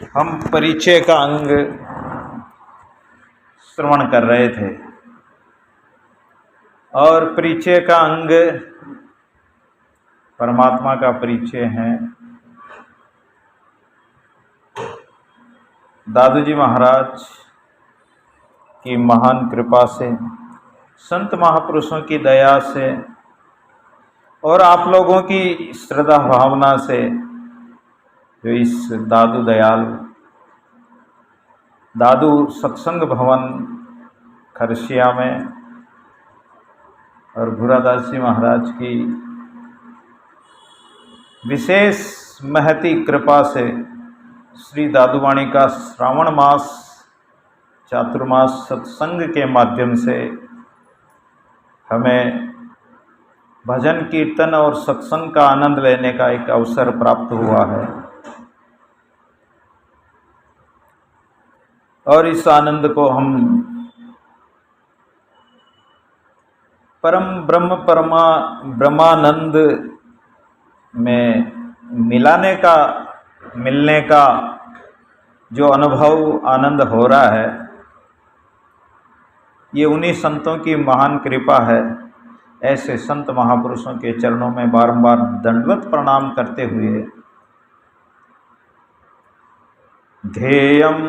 हम परिचय का अंग श्रवण कर रहे थे और परिचय का अंग परमात्मा का परिचय है। दादू जी महाराज की महान कृपा से, संत महापुरुषों की दया से और आप लोगों की श्रद्धा भावना से जो इस दादू दयाल दादू सत्संग भवन खरसिया में और भूरादास जी महाराज की विशेष महती कृपा से श्री दादूवाणी का श्रावण मास चातुर्मास सत्संग के माध्यम से हमें भजन कीर्तन और सत्संग का आनंद लेने का एक अवसर प्राप्त हुआ है और इस आनंद को हम परम ब्रह्म ब्रह्मानंद में मिलने का जो अनुभव आनंद हो रहा है, ये उन्हीं संतों की महान कृपा है। ऐसे संत महापुरुषों के चरणों में बारंबार दंडवत प्रणाम करते हुए ध्येयं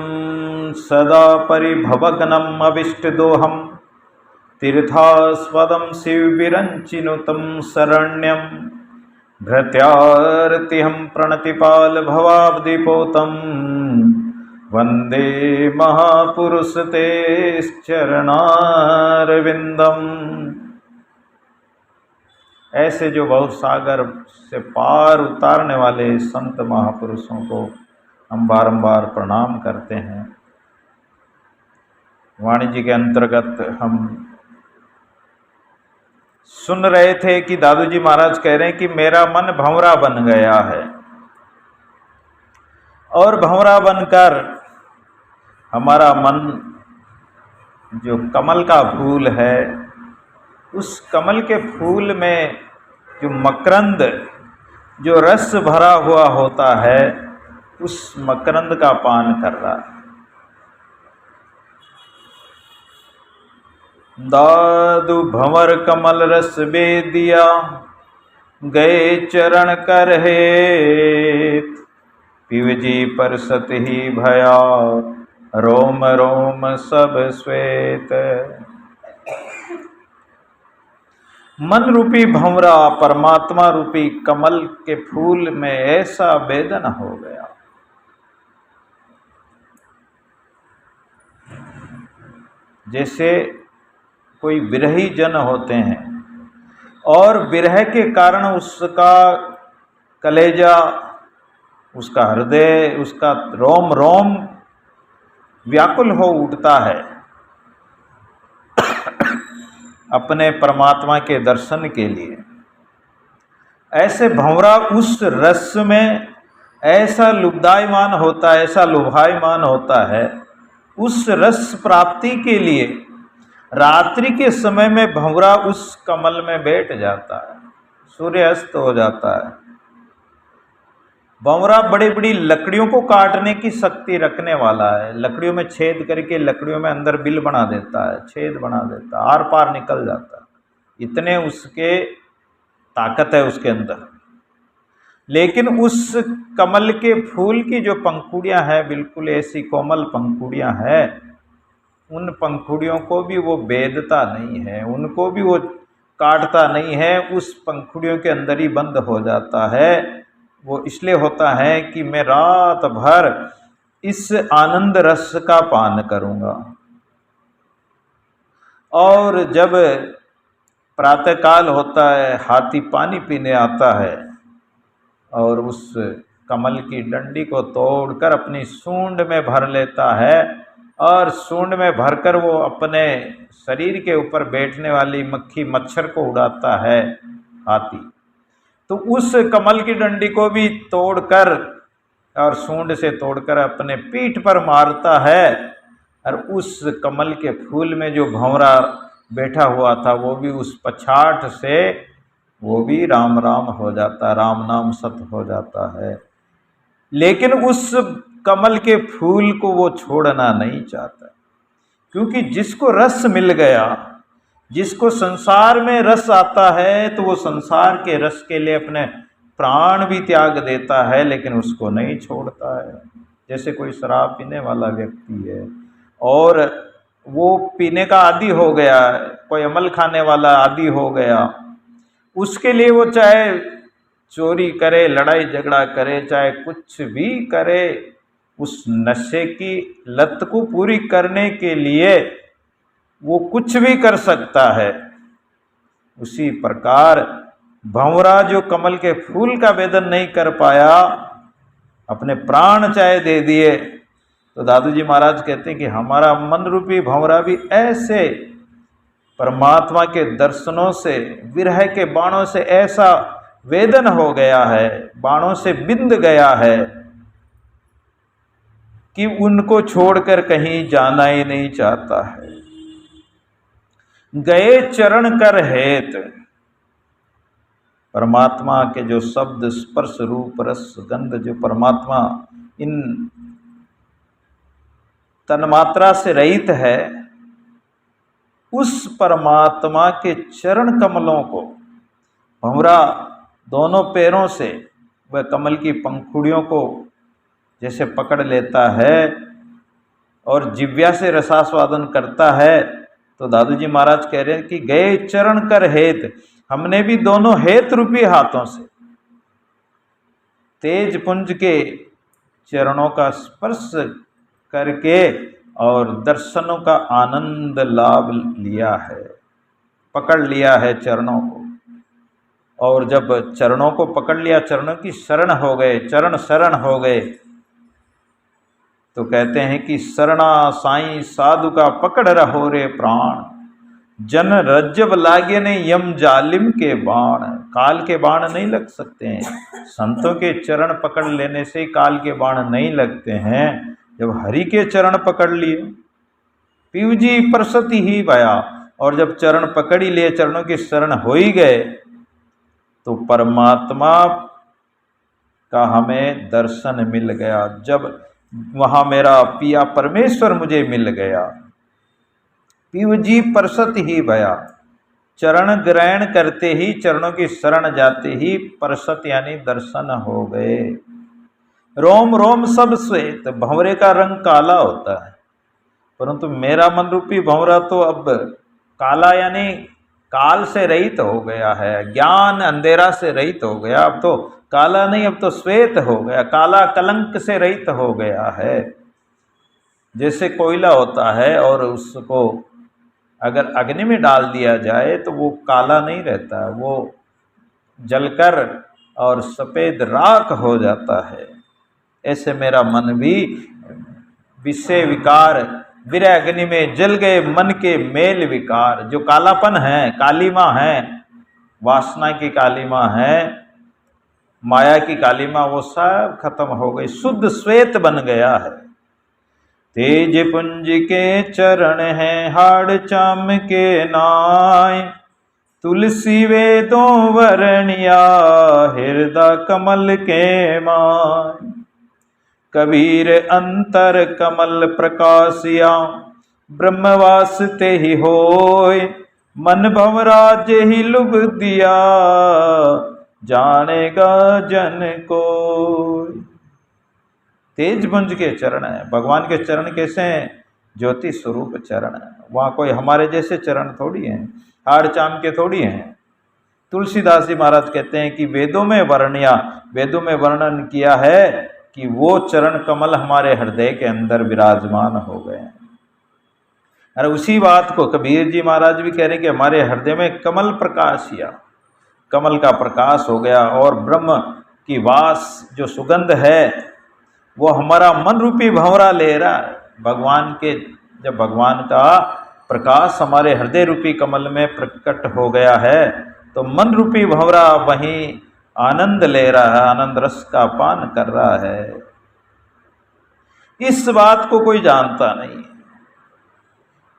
सदा परिभवग्नम् अविष्टदोहं तीर्थास्पदं शिवविरञ्चिनुतं शरण्यं भृत्यार्तिहं प्रणतिपाल भवाब्धिपोतं वन्दे महापुरुष ते चरणारविंदम। ऐसे जो बहुत सागर से पार उतारने वाले संत महापुरुषों को हम बारंबार प्रणाम करते हैं। वाणिज्य के अंतर्गत हम सुन रहे थे कि दादू जी महाराज कह रहे हैं कि मेरा मन भंवरा बन गया है और भंवरा बनकर हमारा मन जो कमल का फूल है, उस कमल के फूल में जो मकरंद जो रस भरा हुआ होता है, उस मकरंद का पान कर रहा है। दादू भंवर कमल रस बेदिया गए चरण कर हेत पिवजी परसत ही भया रोम रोम सब श्वेत। मन रूपी भंवरा परमात्मा रूपी कमल के फूल में ऐसा वेदन हो गया, जैसे कोई विरही जन होते हैं और विरह के कारण उसका कलेजा, उसका हृदय, उसका रोम रोम व्याकुल हो उठता है अपने परमात्मा के दर्शन के लिए। ऐसे भंवरा उस रस में ऐसा लुब्धायमान होता है, ऐसा लुभायमान होता है, उस रस प्राप्ति के लिए रात्रि के समय में भंवरा उस कमल में बैठ जाता है, सूर्यास्त हो जाता है। भंवरा बड़ी बड़ी लकड़ियों को काटने की शक्ति रखने वाला है, लकड़ियों में छेद करके लकड़ियों में अंदर बिल बना देता है, छेद बना देता है, आर पार निकल जाता है, इतने उसके ताकत है उसके अंदर। लेकिन उस कमल के फूल की जो पंखुड़ियां हैं, बिल्कुल ऐसी कोमल पंखुड़ियां हैं, उन पंखुड़ियों को भी वो बेधता नहीं है, उनको भी वो काटता नहीं है, उस पंखुड़ियों के अंदर ही बंद हो जाता है। वो इसलिए होता है कि मैं रात भर इस आनंद रस का पान करूँगा और जब प्रातःकाल होता है, हाथी पानी पीने आता है और उस कमल की डंडी को तोड़कर अपनी सूंड में भर लेता है और सूंड में भरकर वो अपने शरीर के ऊपर बैठने वाली मक्खी मच्छर को उड़ाता है हाथी। तो उस कमल की डंडी को भी तोड़कर और सूंड से तोड़कर अपने पीठ पर मारता है और उस कमल के फूल में जो भंवरा बैठा हुआ था, वो भी उस पछाठ से वो भी राम राम हो जाता, राम नाम सत हो जाता है। लेकिन उस कमल के फूल को वो छोड़ना नहीं चाहता, क्योंकि जिसको रस मिल गया, जिसको संसार में रस आता है, तो वो संसार के रस के लिए अपने प्राण भी त्याग देता है, लेकिन उसको नहीं छोड़ता है। जैसे कोई शराब पीने वाला व्यक्ति है और वो पीने का आदी हो गया, कोई अमल खाने वाला आदी हो गया, उसके लिए वो चाहे चोरी करे, लड़ाई झगड़ा करे, चाहे कुछ भी करे, उस नशे की लत को पूरी करने के लिए वो कुछ भी कर सकता है। उसी प्रकार भंवरा जो कमल के फूल का वेदन नहीं कर पाया, अपने प्राण चाहे दे दिए, तो दादू जी महाराज कहते हैं कि हमारा मन रूपी भंवरा भी ऐसे परमात्मा के दर्शनों से, विरह के बाणों से ऐसा वेदन हो गया है, बाणों से बिंद गया है कि उनको छोड़कर कहीं जाना ही नहीं चाहता है। गए चरण कर हेत, परमात्मा के जो शब्द स्पर्श रूप रस गंध, जो परमात्मा इन तन्मात्रा से रहित है, उस परमात्मा के चरण कमलों को भंवरा दोनों पैरों से वह कमल की पंखुड़ियों को जैसे पकड़ लेता है और जिव्या से रसास्वादन करता है, तो दादू जी महाराज कह रहे हैं कि गए चरण कर हेत, हमने भी दोनों हेत रूपी हाथों से तेज पुंज के चरणों का स्पर्श करके और दर्शनों का आनंद लाभ लिया है, पकड़ लिया है चरणों को। और जब चरणों को पकड़ लिया, चरणों की शरण हो गए, चरण शरण हो गए, तो कहते हैं कि शरणा साईं साधु का पकड़ रहो रे प्राण, जन रज्जब लागे ने यम जालिम के बाण। काल के बाण नहीं लग सकते हैं, संतों के चरण पकड़ लेने से काल के बाण नहीं लगते हैं। जब हरि के चरण पकड़ लिए, पीवजी परसती ही भया, और जब चरण पकड़ ही लिए, चरणों की शरण हो ही गए, तो परमात्मा का हमें दर्शन मिल गया। जब वहाँ मेरा पिया परमेश्वर मुझे मिल गया, पीवजी परसत ही भया, चरण ग्रहण करते ही, चरणों की शरण जाते ही परसत यानी दर्शन हो गए। रोम रोम सब श्वेत, भंवरे का रंग काला होता है, परंतु मेरा मन रूपी भंवरा तो अब काला यानी काल से रहित हो गया है, ज्ञान अंधेरा से रहित हो गया। अब तो काला नहीं, अब तो श्वेत हो गया, काला कलंक से रहित हो गया है। जैसे कोयला होता है और उसको अगर अग्नि में डाल दिया जाए तो वो काला नहीं रहता, वो जलकर और सफ़ेद राख हो जाता है। ऐसे मेरा मन भी विषय विकार विरह अग्नि में जल गए, मन के मेल विकार, जो कालापन है, कालीमा है, वासना की कालीमा है, माया की कालीमा, वो सब खत्म हो गई, शुद्ध श्वेत बन गया है। तेज पुंज के चरण हैं हाड़ चाम के नाय, तुलसी वेदों वरणिया हृदय कमल के माय। कबीर अंतर कमल प्रकाशिया, ब्रह्मवास ते ही होय, मन भवराज ही लुभ दिया, जानेगा जन को। तेज पुंज के चरण है, भगवान के चरण कैसे हैं? ज्योति स्वरूप चरण है, वहाँ कोई हमारे जैसे चरण थोड़ी हैं, हाड़ चाम के थोड़ी हैं। तुलसीदास जी महाराज कहते हैं कि वेदों में वर्णिया, वेदों में वर्णन किया है कि वो चरण कमल हमारे हृदय के अंदर विराजमान हो गए हैं। और उसी बात को कबीर जी महाराज भी कह रहे हैं कि हमारे हृदय में कमल प्रकाशिया, कमल का प्रकाश हो गया, और ब्रह्म की वास जो सुगंध है वो हमारा मन रूपी भंवरा ले रहा है। भगवान के, जब भगवान का प्रकाश हमारे हृदय रूपी कमल में प्रकट हो गया है, तो मन रूपी भंवरा वहीं आनंद ले रहा है, आनंद रस का पान कर रहा है। इस बात को कोई जानता नहीं,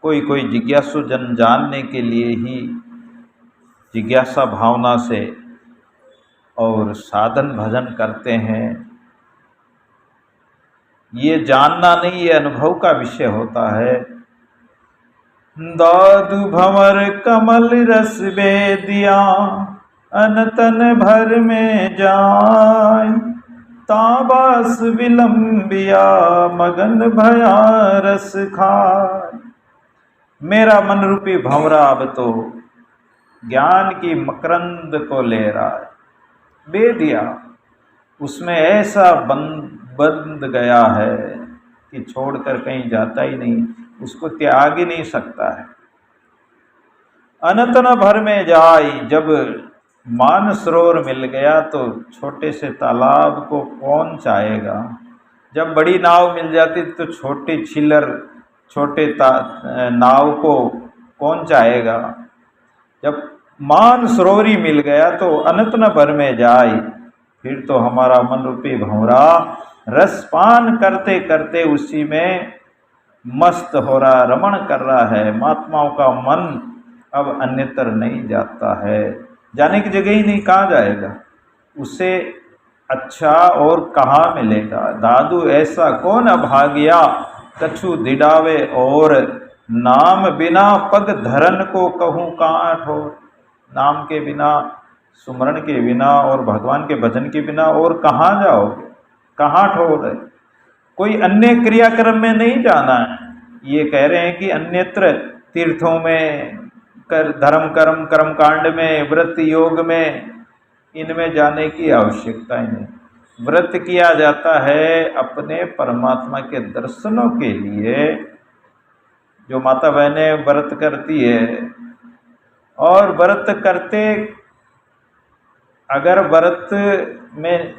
कोई जिज्ञासु जन जानने के लिए ही जिज्ञासा भावना से और साधन भजन करते हैं। ये जानना नहीं, ये अनुभव का विषय होता है। दादु भंवर कमल रस बेदिया, अनतन भर में जाय, ताबास विलंबिया, मगन भया रस खाय। मेरा मन रूपी भंवरा अब तो ज्ञान की मकरंद को ले रहा है। बेदिया, उसमें ऐसा बंध गया है कि छोड़कर कहीं जाता ही नहीं, उसको त्याग ही नहीं सकता है। अनतन भर में जाई, जब मानसरोवर मिल गया तो छोटे से तालाब को कौन चाहेगा। जब बड़ी नाव मिल जाती तो छोटी छिलर छोटे नाव को कौन चाहेगा। जब मानसरोवरी मिल गया तो अनतन भर में जाई, फिर तो हमारा मन रूपी भंवरा रसपान करते करते उसी में मस्त हो रहा, रमण कर रहा है। महात्माओं का मन अब अन्यत्र नहीं जाता है, जाने की जगह ही नहीं, कहाँ जाएगा, उसे अच्छा और कहाँ मिलेगा। दादू ऐसा कौन अभागिया, कछु दिडावे और, नाम बिना पग धरन को कहूँ कहाँ ठोर। नाम के बिना, सुमरण के बिना और भगवान के भजन के बिना और कहाँ जाओगे, कहाँ ठोर है। कोई अन्य क्रियाक्रम में नहीं जाना है। ये कह रहे हैं कि अन्यत्र तीर्थों में, धर्म कर्म कर्मकांड में, व्रत योग में, इनमें जाने की आवश्यकता ही नहीं। व्रत किया जाता है अपने परमात्मा के दर्शनों के लिए। जो माता बहनें व्रत करती है, और व्रत करते, अगर व्रत में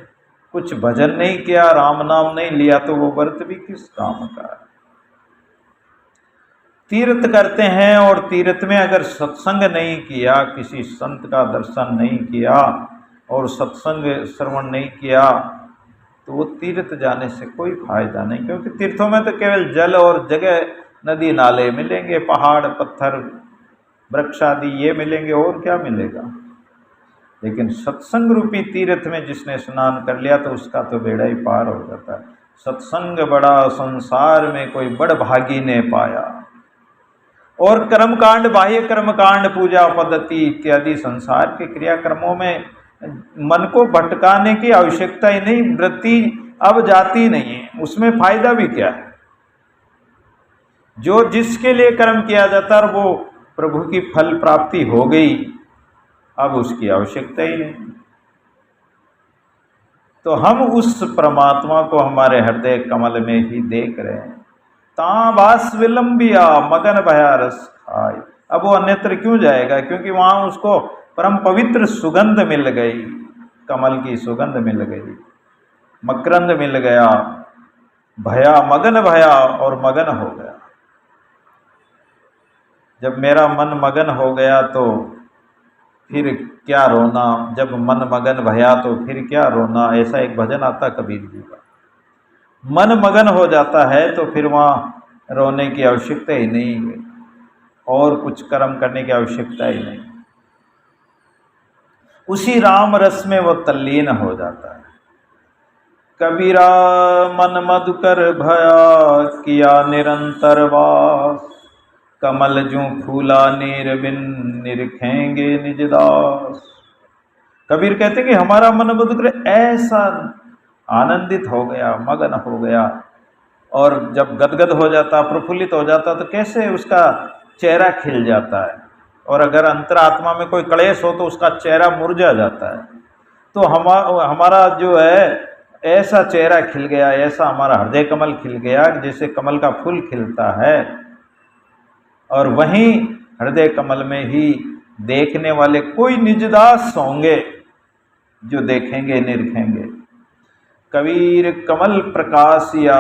कुछ भजन नहीं किया, राम नाम नहीं लिया, तो वो व्रत भी किस काम का है। तीर्थ करते हैं और तीर्थ में अगर सत्संग नहीं किया, किसी संत का दर्शन नहीं किया और सत्संग श्रवण नहीं किया, तो वो तीर्थ जाने से कोई फायदा नहीं। क्योंकि तीर्थों में तो केवल जल और जगह, नदी नाले मिलेंगे, पहाड़ पत्थर वृक्ष आदि ये मिलेंगे, और क्या मिलेगा। लेकिन सत्संग रूपी तीर्थ में जिसने स्नान कर लिया तो उसका तो बेड़ा ही पार हो जाता है। सत्संग बड़ा संसार में कोई बड़ भागी ने पाया। और कर्मकांड, बाह्य कर्मकांड, पूजा पद्धति इत्यादि संसार के क्रियाक्रमों में मन को भटकाने की आवश्यकता ही नहीं, वृत्ति अब जाती नहीं है, उसमें फायदा भी क्या है। जो जिसके लिए कर्म किया जाता है वो प्रभु की फल प्राप्ति हो गई, अब उसकी आवश्यकता ही नहीं। तो हम उस परमात्मा को हमारे हृदय कमल में ही देख रहे हैं। ताबास विलंबिया, मगन भया रस खाय। अब वो अन्यत्र क्यों जाएगा, क्योंकि वहां उसको परम पवित्र सुगंध मिल गई, कमल की सुगंध मिल गई, मकरंद मिल गया, भया, मगन भया और मगन हो गया। जब मेरा मन मगन हो गया तो फिर क्या रोना, जब मन मगन भया तो फिर क्या रोना। ऐसा एक भजन आता कबीर जी का। मन मगन हो जाता है तो फिर वहाँ रोने की आवश्यकता ही नहीं, और कुछ कर्म करने की आवश्यकता ही नहीं। उसी राम रस में वो तल्लीन हो जाता है। कबीरा मन मधुकर भया, किया निरंतर वास, कमल जूं फूला नीर बिन, निरखेंगे निज दास। कबीर कहते कि हमारा मन मधुकर ऐसा आनंदित हो गया, मगन हो गया, और जब गदगद हो जाता, प्रफुल्लित हो जाता तो कैसे उसका चेहरा खिल जाता है। और अगर अंतरात्मा में कोई क्लेश हो तो उसका चेहरा मुरझा जाता है। तो हमारा जो है ऐसा चेहरा खिल गया, ऐसा हमारा हृदय कमल खिल गया जैसे कमल का फूल खिलता है। और वहीं हृदय कमल में ही देखने वाले कोई निजदास होंगे जो देखेंगे, निरखेंगे। कबीर कमल प्रकाशिया,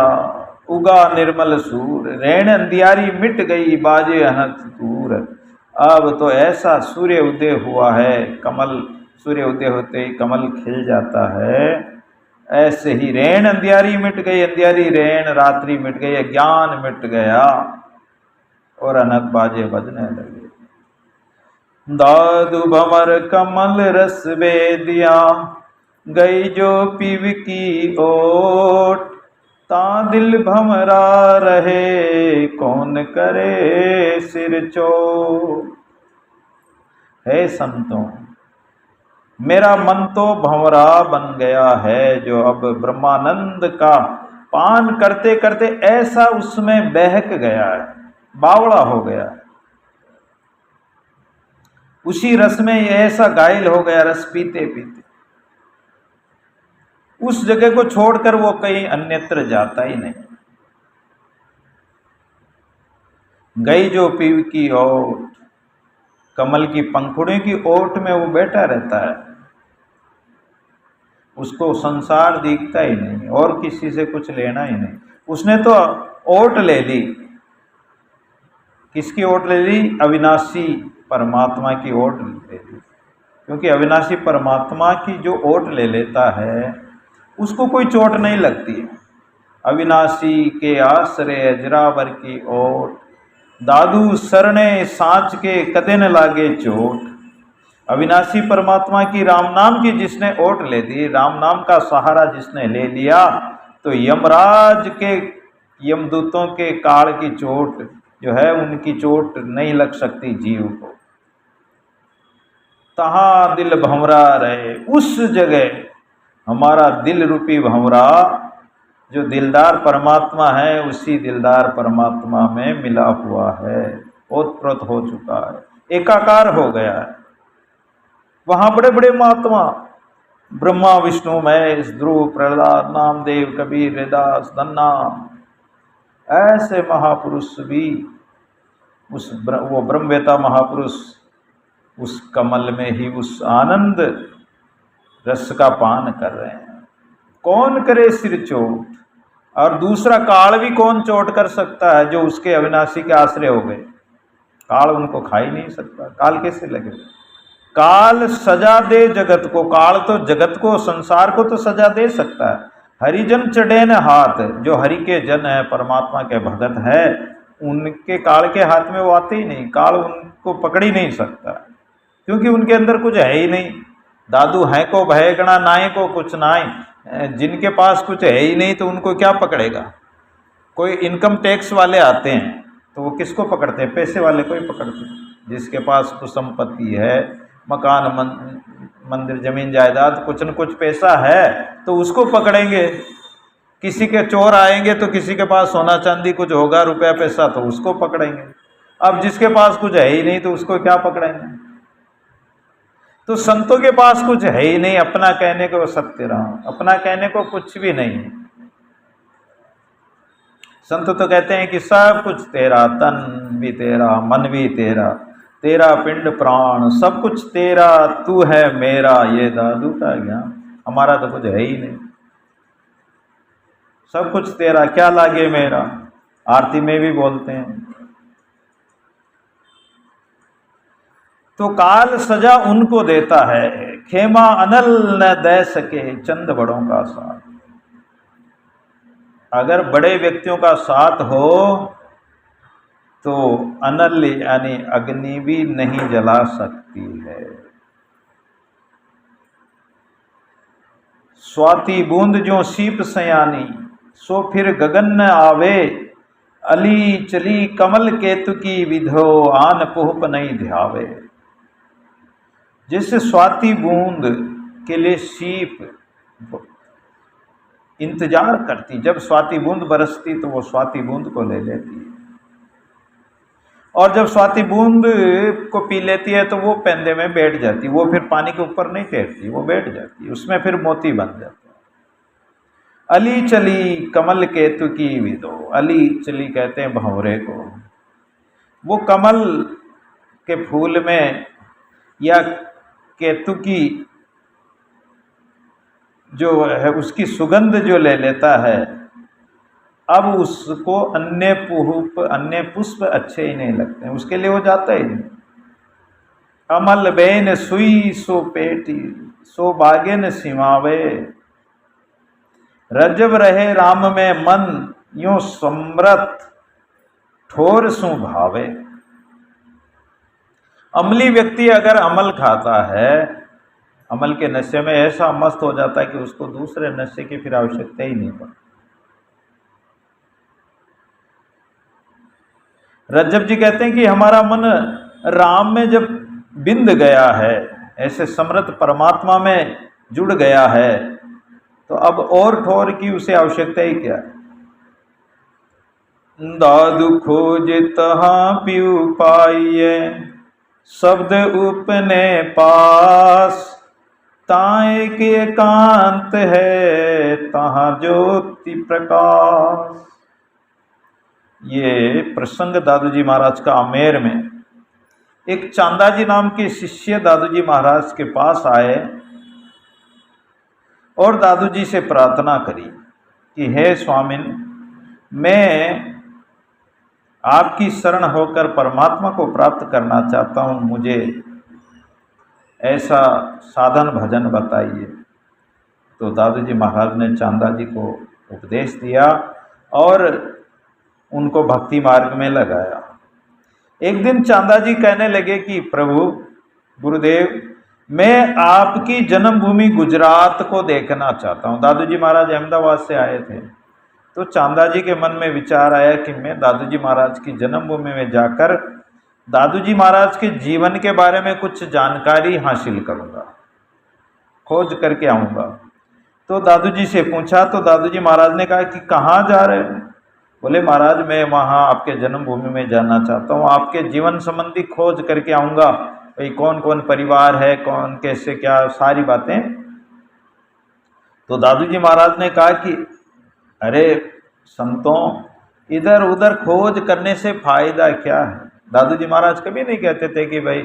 उगा निर्मल सूर, रैन अंधियारी मिट गई, बाजे अनंत दूर। अब तो ऐसा सूर्य उदय हुआ है, कमल सूर्य उदय होते ही कमल खिल जाता है। ऐसे ही रैन अंधियारी मिट गई, अंधियारी रैन रात्रि मिट गई, अज्ञान मिट गया और अनंत बाजे बजने लगे। दादु भंवर कमल रस बेदिया, गई जो पीव की ओट, ता दिल भमरा रहे कौन करे सिर चोट। हे संतों, मेरा मन तो भंवरा बन गया है, जो अब ब्रह्मानंद का पान करते करते ऐसा उसमें बहक गया है, बावड़ा हो गया है। उसी रस में ये ऐसा घायल हो गया, रस पीते पीते उस जगह को छोड़कर वो कहीं अन्यत्र जाता ही नहीं। गई जो पीव की ओट, कमल की पंखुड़ियों की ओट में वो बैठा रहता है, उसको संसार दिखता ही नहीं और किसी से कुछ लेना ही नहीं। उसने तो ओट ले ली, किसकी ओट ले ली? अविनाशी परमात्मा की ओट ले ली। क्योंकि अविनाशी परमात्मा की जो ओट ले लेता है उसको कोई चोट नहीं लगती है। अविनाशी के आश्रय अजरावर की ओट, दादू सरणे सांच के कदे न लागे चोट। अविनाशी परमात्मा की राम नाम की जिसने ओट ले दी, राम नाम का सहारा जिसने ले लिया, तो यमराज के यमदूतों के काल की चोट जो है उनकी चोट नहीं लग सकती जीव को। तहां दिल भंवरा रहे, उस जगह हमारा दिल रूपी भंवरा जो दिलदार परमात्मा है, उसी दिलदार परमात्मा में मिला हुआ है, ओतप्रोत हो चुका है, एकाकार हो गया है। वहां बड़े बड़े महात्मा ब्रह्मा विष्णु महेश ध्रुव प्रहलाद नामदेव कबीर रैदास धन्ना ऐसे महापुरुष भी वो ब्रह्मवेता महापुरुष उस कमल में ही उस आनंद रस का पान कर रहे हैं। कौन करे सिर चोट, और दूसरा काल भी कौन चोट कर सकता है जो उसके अविनाशी के आश्रय हो गए। काल उनको खा ही नहीं सकता, काल कैसे लगे? काल सजा दे जगत को, काल तो जगत को संसार को तो सजा दे सकता है। हरिजन चढ़े न हाथ, जो हरि के जन है परमात्मा के भगत है, उनके काल के हाथ में वो आते ही नहीं, काल उनको पकड़ ही नहीं सकता, क्योंकि उनके अंदर कुछ है ही नहीं। दादू है को भयगणा नाय को कुछ नाय, जिनके पास कुछ है ही नहीं तो उनको क्या पकड़ेगा? कोई इनकम टैक्स वाले आते हैं तो वो किसको पकड़ते हैं? पैसे वाले को ही पकड़ते हैं। जिसके पास कुछ संपत्ति है, मकान मंदिर जमीन जायदाद कुछ न कुछ पैसा है तो उसको पकड़ेंगे। किसी के चोर आएंगे तो किसी के पास सोना चांदी कुछ होगा रुपया पैसा तो उसको पकड़ेंगे। अब जिसके पास कुछ है ही नहीं तो उसको क्या पकड़ेंगे? तो संतों के पास कुछ है ही नहीं, अपना कहने को सत्य रहा, अपना कहने को कुछ भी नहीं है। संत तो कहते हैं कि सब कुछ तेरा, तन भी तेरा, मन भी तेरा, तेरा पिंड प्राण सब कुछ तेरा, तू है मेरा, ये दादू का ज्ञान। हमारा तो कुछ है ही नहीं, सब कुछ तेरा, क्या लागे मेरा। आरती में भी बोलते हैं। तो काल सजा उनको देता है, खेमा अनल न दे सके चंद बड़ों का साथ। अगर बड़े व्यक्तियों का साथ हो तो अनल यानी अग्नि भी नहीं जला सकती है। स्वाति बूंद जो सीप सयानी, सो फिर गगन न आवे, अली चली कमल केतु की विधो, आन पुहप नहीं ध्यावे। जैसे स्वाति बूंद के लिए सीप इंतजार करती, जब स्वाति बूंद बरसती तो वो स्वाति बूंद को ले लेती है, और जब स्वाति बूंद को पी लेती है तो वो पेंदे में बैठ जाती, वो फिर पानी के ऊपर नहीं तैरती, वो बैठ जाती, उसमें फिर मोती बन जाता है। अली चली कमल केतु की विदो, अली चली कहते हैं भंवरे को। वो कमल के फूल में या केतु की जो है उसकी सुगंध जो ले लेता है, अब उसको अन्य पुष्प अच्छे ही नहीं लगते हैं, उसके लिए वो जाता ही नहीं। अमल बेन सुई सो पेटी, सो बागेन सिमावे, रजब रहे राम में मन, यूं समृत ठोर सु भावे। अमली व्यक्ति अगर अमल खाता है, अमल के नशे में ऐसा मस्त हो जाता है कि उसको दूसरे नशे की फिर आवश्यकता ही नहीं पड़ती। रज्जब जी कहते हैं कि हमारा मन राम में जब बिंद गया है, ऐसे समर्थ परमात्मा में जुड़ गया है, तो अब और ठोर की उसे आवश्यकता ही क्या है। दादु खोज तहाँ पीऊ पाइये, शब्द उपने पास, ताए के एकांत है तहाँ ज्योति प्रकाश। ये प्रसंग दादूजी महाराज का आमेर में। एक चांदाजी नाम के शिष्य दादूजी महाराज के पास आए और दादूजी से प्रार्थना करी कि हे स्वामिन, मैं आपकी शरण होकर परमात्मा को प्राप्त करना चाहता हूँ, मुझे ऐसा साधन भजन बताइए। तो दादूजी महाराज ने चांदाजी को उपदेश दिया और उनको भक्ति मार्ग में लगाया। एक दिन चांदाजी कहने लगे कि प्रभु गुरुदेव, मैं आपकी जन्मभूमि गुजरात को देखना चाहता हूँ। दादूजी महाराज अहमदाबाद से आए थे, तो चांदाजी के मन में विचार आया कि मैं दादूजी महाराज की जन्मभूमि में जाकर दादूजी महाराज के जीवन के बारे में कुछ जानकारी हासिल करूँगा, खोज करके आऊँगा। तो दादूजी से पूछा तो दादूजी महाराज ने कहा कि कहाँ जा रहे हैं? बोले महाराज, मैं वहाँ आपके जन्मभूमि में जाना चाहता हूँ, आपके जीवन संबंधी खोज करके आऊँगा, भाई कौन कौन परिवार है, कौन कैसे क्या, सारी बातें। तो दादूजी महाराज ने कहा कि अरे संतों, इधर उधर खोज करने से फायदा क्या है। दादूजी महाराज कभी नहीं कहते थे कि भाई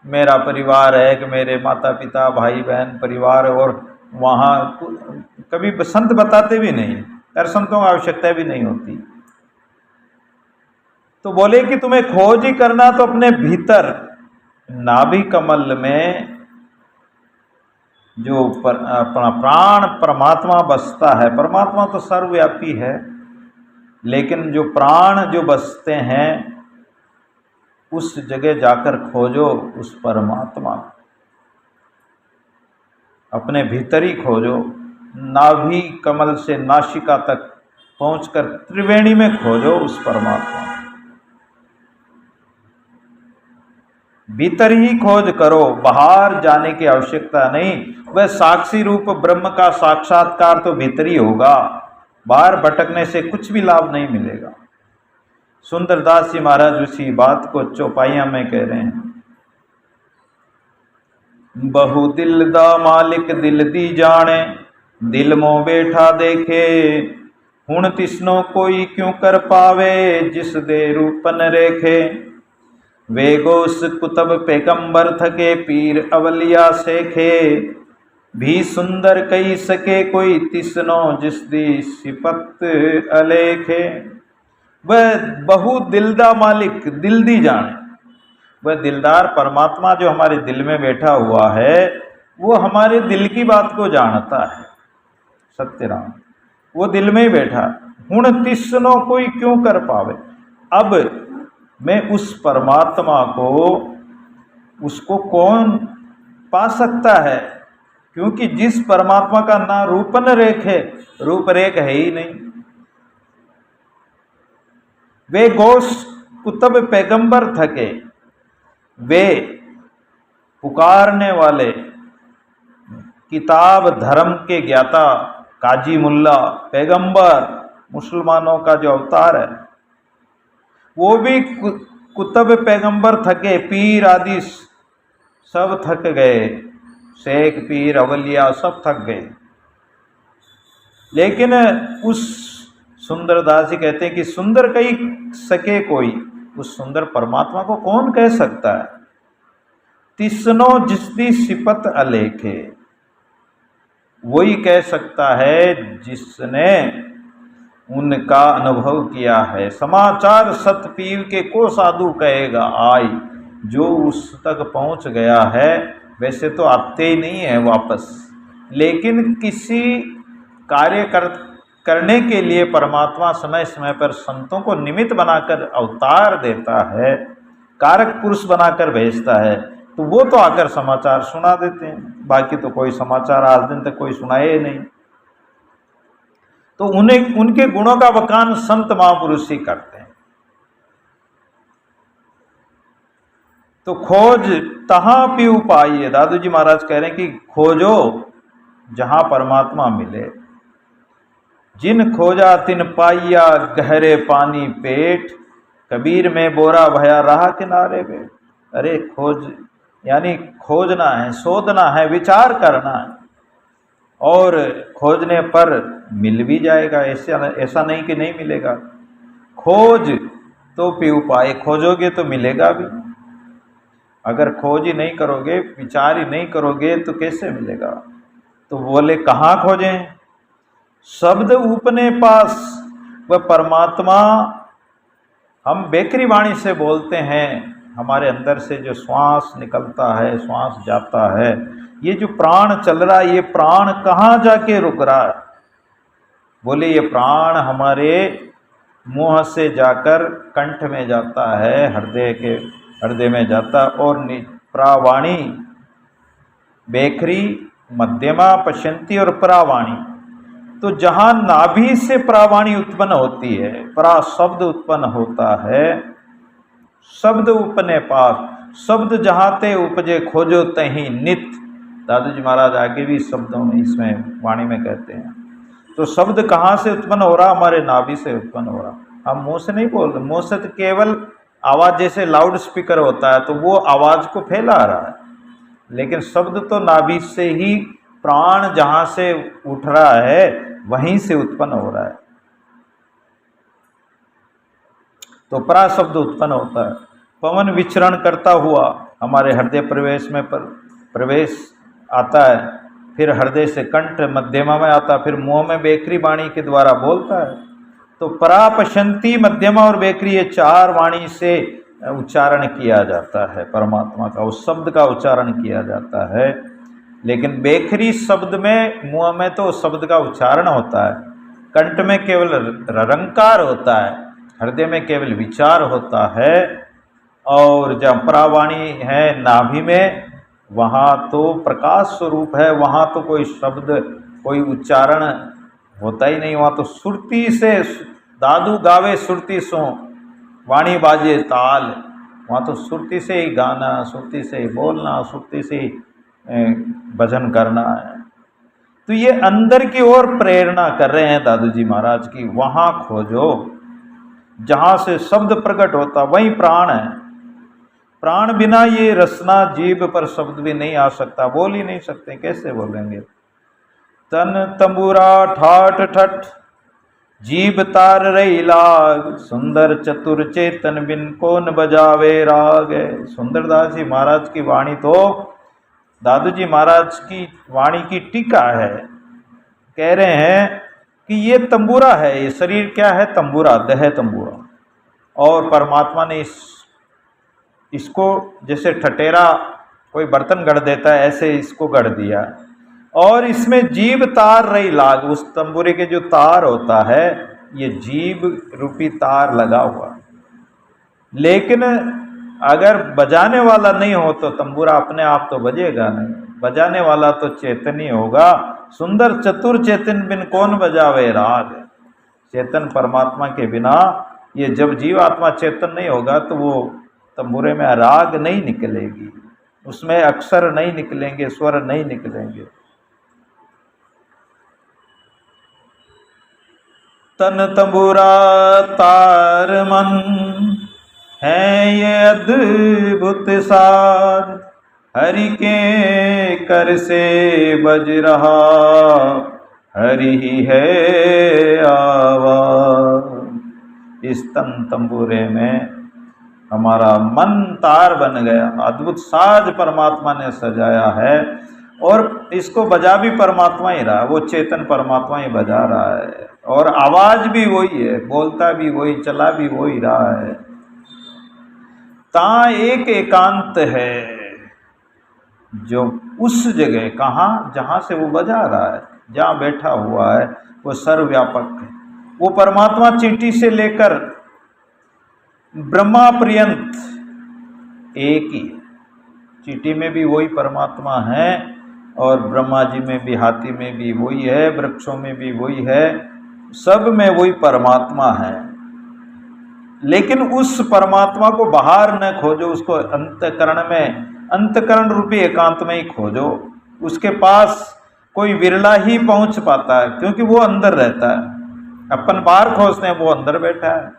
मेरा परिवार है, कि मेरे माता पिता भाई बहन परिवार, और वहाँ कभी संत बताते भी नहीं, और संतों की आवश्यकता भी नहीं होती। तो बोले कि तुम्हें खोज ही करना तो अपने भीतर नाभि कमल में जो अपना प्राण परमात्मा बसता है, परमात्मा तो सर्वव्यापी है, लेकिन जो प्राण जो बसते हैं उस जगह जाकर खोजो उस परमात्मा, अपने भीतर ही खोजो। नाभि कमल से नासिका तक पहुंचकर त्रिवेणी में खोजो उस परमात्मा, भीतर ही खोज करो, बाहर जाने की आवश्यकता नहीं। वह साक्षी रूप ब्रह्म का साक्षात्कार तो भीतर ही होगा, बाहर भटकने से कुछ भी लाभ नहीं मिलेगा। सुंदरदास जी महाराज उसी बात को चौपाइयां में कह रहे हैं। बहु दिल दा मालिक दिल दी जाने, दिल मों बैठा देखे, हुण तिसनो कोई क्यों कर पावे, जिस दे रूपन रेखे। वे गोस कुतब पैगंबर थके, पीर अवलिया सेखे, भी सुंदर कही सके कोई तिसनो, जिस दी सिपत अलेखे। वह बहु दिलदा मालिक दिल दी जाने, वह दिलदार परमात्मा जो हमारे दिल में बैठा हुआ है, वो हमारे दिल की बात को जानता है। सत्यराम वो दिल में ही बैठा। हुण तिसनो कोई क्यों कर पावे, अब मैं उस परमात्मा को, उसको कौन पा सकता है, क्योंकि जिस परमात्मा का ना रूपन रेख है, रूपरेख है ही नहीं। वे गोश कुतब पैगंबर थके, वे पुकारने वाले किताब धर्म के ज्ञाता, काजी मुल्ला पैगंबर मुसलमानों का जो अवतार है, वो भी कुतब पैगंबर थके, पीर आदि सब थक गए, शेख पीर अवलिया सब थक गए। लेकिन उस सुंदरदास जी कहते हैं कि सुंदर कही सके कोई, उस सुंदर परमात्मा को कौन कह सकता है। तिसनो जिसदी सिपत अलेखे, वही कह सकता है जिसने उनका अनुभव किया है। समाचार सत पीव के को साधु कहेगा आई, जो उस तक पहुंच गया है वैसे तो आते ही नहीं है वापस, लेकिन किसी कार्य करने के लिए परमात्मा समय समय पर संतों को निमित्त बनाकर अवतार देता है, कारक पुरुष बनाकर भेजता है, तो वो तो आकर समाचार सुना देते हैं। बाकी तो कोई समाचार आज दिन तक कोई सुनाए नहीं। तो उन्हें उनके गुणों का बखान संत महापुरुष ही करते हैं। तो खोज तहाँ भी उपाय है। दादू जी महाराज कह रहे हैं कि खोजो जहाँ परमात्मा मिले। जिन खोजा तिन पाइया गहरे पानी पेट, कबीर में बोरा भया रहा किनारे पे। अरे खोज यानी खोजना है, शोधना है, विचार करना है, और खोजने पर मिल भी जाएगा। ऐसा नहीं कि नहीं मिलेगा। खोज तो भी उपाय, खोजोगे तो मिलेगा भी। अगर खोज ही नहीं करोगे, विचार ही नहीं करोगे तो कैसे मिलेगा। तो बोले कहाँ खोजें? शब्द उपने पास। वह परमात्मा हम बेकरी वाणी से बोलते हैं, हमारे अंदर से जो श्वास निकलता है, श्वास जाता है, ये जो प्राण चल रहा है, ये प्राण कहाँ जाके रुक रहा है? बोले ये प्राण हमारे मुंह से जाकर कंठ में जाता है, हृदय में जाता, और प्रावाणी, बेखरी, मध्यमा, पश्यंती और प्रावाणी। तो जहाँ नाभि से प्रावाणी उत्पन्न होती है, परा शब्द उत्पन्न होता है, शब्द उपने पास। शब्द जहाँ ते उपजे खोजो तहीं नित। दादू जी महाराज आगे भी शब्दों में, इसमें वाणी में कहते हैं। तो शब्द कहाँ से उत्पन्न हो रहा? हमारे नाभि से उत्पन्न हो रहा। हम मुंह से नहीं बोल रहे, मुंह से तो केवल आवाज़, जैसे लाउड स्पीकर होता है तो वो आवाज़ को फैला रहा है, लेकिन शब्द तो नाभि से ही, प्राण जहाँ से उठ रहा है वहीं से उत्पन्न हो रहा है। तो परा शब्द उत्पन्न होता है। पवन विचरण करता हुआ हमारे हृदय प्रवेश में प्रवेश आता है, फिर हृदय से कंठ मध्यमा में आता है, फिर मुंह में बेकरी वाणी के द्वारा बोलता है। तो परा, पश्यंती, मध्यमा और बेकरी, ये चार वाणी से उच्चारण किया जाता है परमात्मा का, उस शब्द का उच्चारण किया जाता है। लेकिन बेखरी शब्द में, मुंह में तो शब्द का उच्चारण होता है, कंठ में केवल रंकार होता है, हृदय में केवल विचार होता है, और जब परावाणी है नाभि में, वहाँ तो प्रकाश स्वरूप है, वहाँ तो कोई शब्द, कोई उच्चारण होता ही नहीं। वहाँ तो सुरती से दादू गावे, सुरती सो वाणी बाजे ताल। वहाँ तो सुरती से ही गाना, सुरती से ही बोलना, सुरती से ही भजन करना है। तो ये अंदर की ओर प्रेरणा कर रहे हैं दादू जी महाराज की, वहाँ खोजो जहाँ से शब्द प्रकट होता, वही प्राण है। प्राण बिना ये रसना, जीभ पर शब्द भी नहीं आ सकता, बोल ही नहीं सकते, कैसे बोलेंगे। तन तंबूरा ठाठ ठठ, जीभ तार रही लाग, सुंदर चतुर चेतन बिन कौन बजावे राग। सुंदरदास जी महाराज की वाणी तो दादू जी महाराज की वाणी की टीका है। कह रहे हैं कि ये तंबूरा है, ये शरीर क्या है? तंबूरा, देह तंबूरा। और परमात्मा ने इसको जैसे ठटेरा कोई बर्तन गढ़ देता है, ऐसे इसको गढ़ दिया, और इसमें जीभ तार रही लाग। उस तंबूरे के जो तार होता है, ये जीभ रूपी तार लगा हुआ। लेकिन अगर बजाने वाला नहीं हो तो तंबूरा अपने आप तो बजेगा नहीं, बजाने वाला तो चेतन ही होगा। सुंदर चतुर चेतन बिन कौन बजावे राग। चेतन परमात्मा के बिना, ये जब जीव आत्मा चेतन नहीं होगा तो वो तंबूरे में राग नहीं निकलेगी, उसमें अक्षर नहीं निकलेंगे, स्वर नहीं निकलेंगे। तन तंबूरा तार मन है ये अद्भुत सार, हरि के कर से बज रहा, हरि ही है आवाज। इस तन तंबूरे में हमारा मन तार बन गया, अद्भुत साज परमात्मा ने सजाया है, और इसको बजा भी परमात्मा ही रहा, वो चेतन परमात्मा ही बजा रहा है, और आवाज भी वही है, बोलता भी वही, चला भी वही रहा है। ता एक एकांत है जो उस जगह, कहाँ? जहाँ से वो बजा रहा है, जहाँ बैठा हुआ है, वो सर्वव्यापक है। वो परमात्मा चींटी से लेकर ब्रह्मा पर्यंत एक ही। चींटी में भी वही परमात्मा है, और ब्रह्मा जी में भी, हाथी में भी वही है, वृक्षों में भी वही है, सब में वही परमात्मा है। लेकिन उस परमात्मा को बाहर न खोजो, उसको अंतकरण में, अंतकरण रूपी एकांत में ही खोजो। उसके पास कोई विरला ही पहुंच पाता है, क्योंकि वो अंदर रहता है। अपन बाहर खोजते हैं, वो अंदर बैठा है।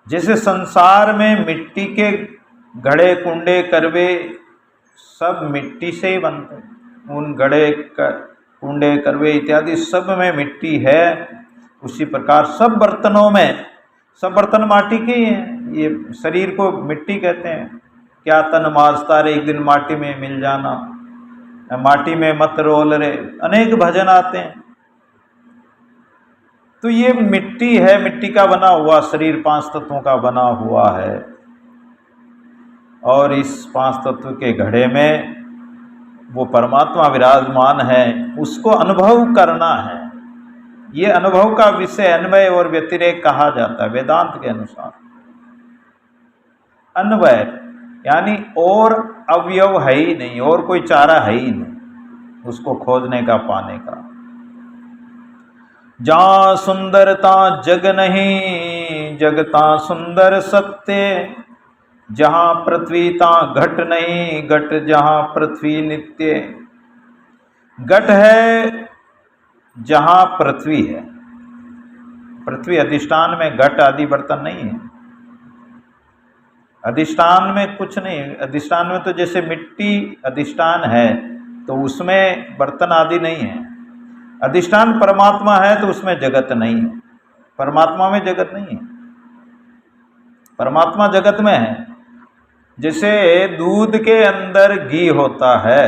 जैसे संसार में मिट्टी के घड़े, कुंडे, करवे सब मिट्टी से ही बनते हैं। उन घड़े, कुंडे, करवे इत्यादि सब में मिट्टी है। उसी प्रकार सब बर्तनों में, सब बर्तन माटी के ही हैं। ये शरीर को मिट्टी कहते हैं। क्या तन माजतारे, एक दिन माटी में मिल जाना, माटी में मत रोल रे, अनेक भजन आते हैं। तो ये मिट्टी है, मिट्टी का बना हुआ शरीर 5 तत्वों का बना हुआ है। और इस 5 तत्व के घड़े में वो परमात्मा विराजमान है, उसको अनुभव करना है। ये अनुभव का विषय अन्वय और व्यतिरेक कहा जाता है वेदांत के अनुसार। अन्वय यानी और अवयव है ही नहीं, और कोई चारा है ही नहीं उसको खोजने का, पाने का। जहाँ सुंदरता जग नहीं, जगता सुंदर सत्य। जहाँ पृथ्वी ता घट नहीं, घट जहाँ पृथ्वी नित्य। घट है जहाँ पृथ्वी है। पृथ्वी अधिष्ठान में घट आदि बर्तन नहीं है। अधिष्ठान में कुछ नहीं। अधिष्ठान में तो जैसे मिट्टी अधिष्ठान है, तो उसमें बर्तन आदि नहीं है। अधिष्ठान परमात्मा है, तो उसमें जगत नहीं है। परमात्मा में जगत नहीं है, परमात्मा जगत में है। जैसे दूध के अंदर घी होता है,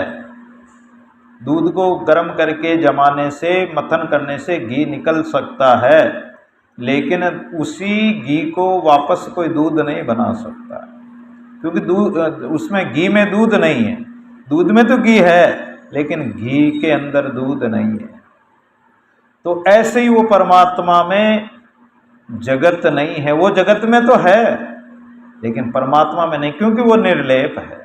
दूध को गर्म करके जमाने से, मथन करने से घी निकल सकता है, लेकिन उसी घी को वापस कोई दूध नहीं बना सकता, क्योंकि दूध, उसमें घी में दूध नहीं है। दूध में तो घी है, लेकिन घी के अंदर दूध नहीं है। तो ऐसे ही वो परमात्मा में जगत नहीं है। वो जगत में तो है, लेकिन परमात्मा में नहीं, क्योंकि वो निर्लेप है।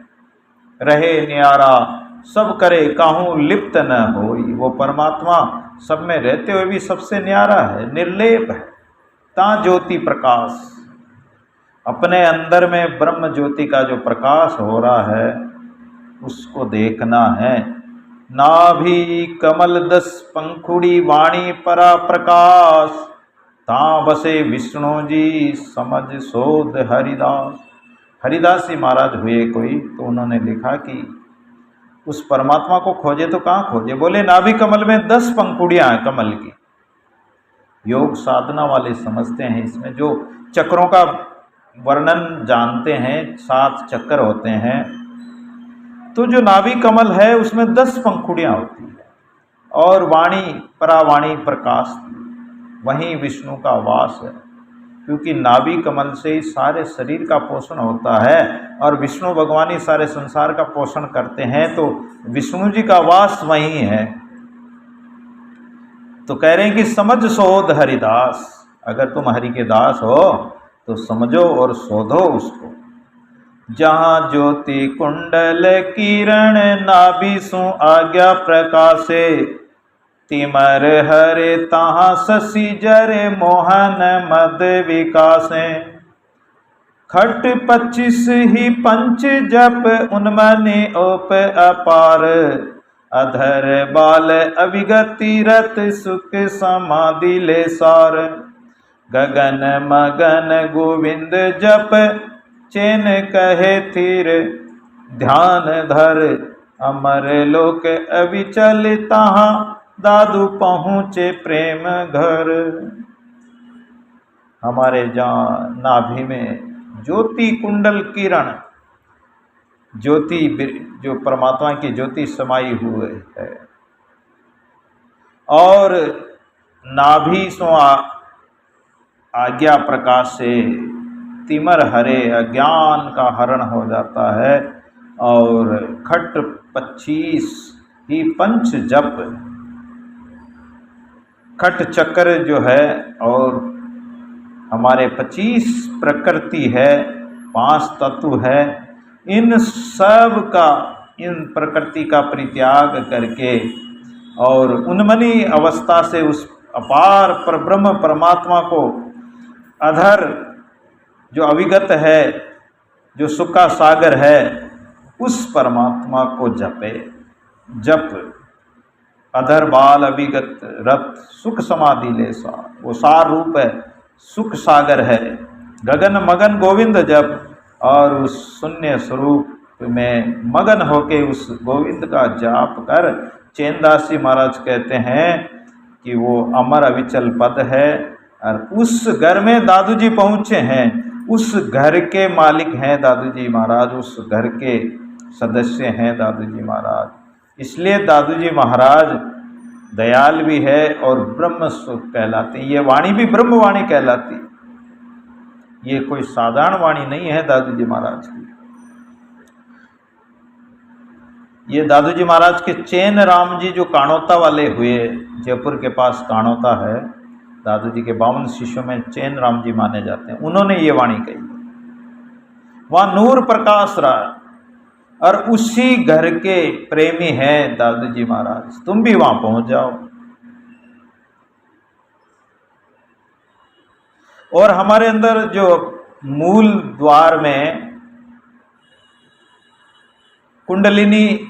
रहे न्यारा सब करे, काहू लिप्त न होई। वो परमात्मा सब में रहते हुए भी सबसे न्यारा है, निर्लेप है। ता ज्योति प्रकाश, अपने अंदर में ब्रह्म ज्योति का जो प्रकाश हो रहा है, उसको देखना है। नाभि कमल 10 पंखुड़ी, वाणी परा प्रकाश। ता बसे विष्णु जी, समझ सोध हरिदास। हरिदास जी महाराज हुए कोई, तो उन्होंने लिखा कि उस परमात्मा को खोजे तो कहाँ खोजे? बोले नाभि कमल में 10 पंखुड़ियाँ हैं कमल की। योग साधना वाले समझते हैं, इसमें जो चक्रों का वर्णन जानते हैं, 7 चक्र होते हैं। तो जो नाभि कमल है उसमें 10 पंखुड़ियाँ होती है, और वाणी परावाणी प्रकाश, वहीं विष्णु का वास है। क्योंकि नाभि कमल से ही सारे शरीर का पोषण होता है, और विष्णु भगवान ही सारे संसार का पोषण करते हैं, तो विष्णु जी का वास वहीं है। तो कह रहे हैं कि समझ शोध हरिदास, अगर तुम हरि के दास हो तो समझो और शोधो उसको। जहाँ ज्योति कुंडल किरण, नाभि सु आज्ञा प्रकाशे। तिमर हरे तहाँ शशि जरे, मोहन मद विकासे। खट 25 ही पंच जप, उन्मनि ओप अपार। अधर बाल अविगति रत, सुख समाधि ले सार। गगन मगन गोविंद जप, चैन कहे थीर। ध्यान धर अमर लोक अविचल, तहाँ दादू पहुँचे प्रेम घर। हमारे जहाँ नाभि में ज्योति कुंडल किरण, ज्योति जो परमात्मा की ज्योति समाई हुए है, और नाभि सो आज्ञा प्रकाश से तिमर हरे, अज्ञान का हरण हो जाता है। और खट 25 ही पंच जप, खट चक्र जो है, और हमारे 25 प्रकृति है, 5 तत्व है, इन सब का, इन प्रकृति का परित्याग करके और उन्मनी अवस्था से उस अपार परब्रह्म परमात्मा को अधर जो अविगत है, जो सुख का सागर है, उस परमात्मा को जपे। जप अधर बाल अविगत रत सुख समाधि ले सा, वो सार रूप है, सुख सागर है। गगन मगन गोविंद जप, और उस शून्य स्वरूप में मगन होके उस गोविंद का जाप कर। चैनदास जी महाराज कहते हैं कि वो अमर अविचल पद है, और उस घर में दादू जी पहुँचे हैं, उस घर के मालिक हैं दादू जी महाराज, उस घर के सदस्य हैं दादू जी महाराज। इसलिए दादू जी महाराज दयाल भी है और ब्रह्म स्वरूप कहलाते हैं। ये वाणी भी ब्रह्म वाणी कहलाती, ये कोई साधारण वाणी नहीं है दादू जी महाराज की। ये दादू जी महाराज के चैन राम जी जो काणोता वाले हुए, जयपुर के पास काणोता है, दादू जी के 52 शिष्यों में चैन राम जी माने जाते हैं, उन्होंने ये वाणी कही। वहाँ नूर प्रकाश रहा, और उसी घर के प्रेमी हैं दादू जी महाराज। तुम भी वहां पहुंच जाओ। और हमारे अंदर जो मूल द्वार में कुंडलिनी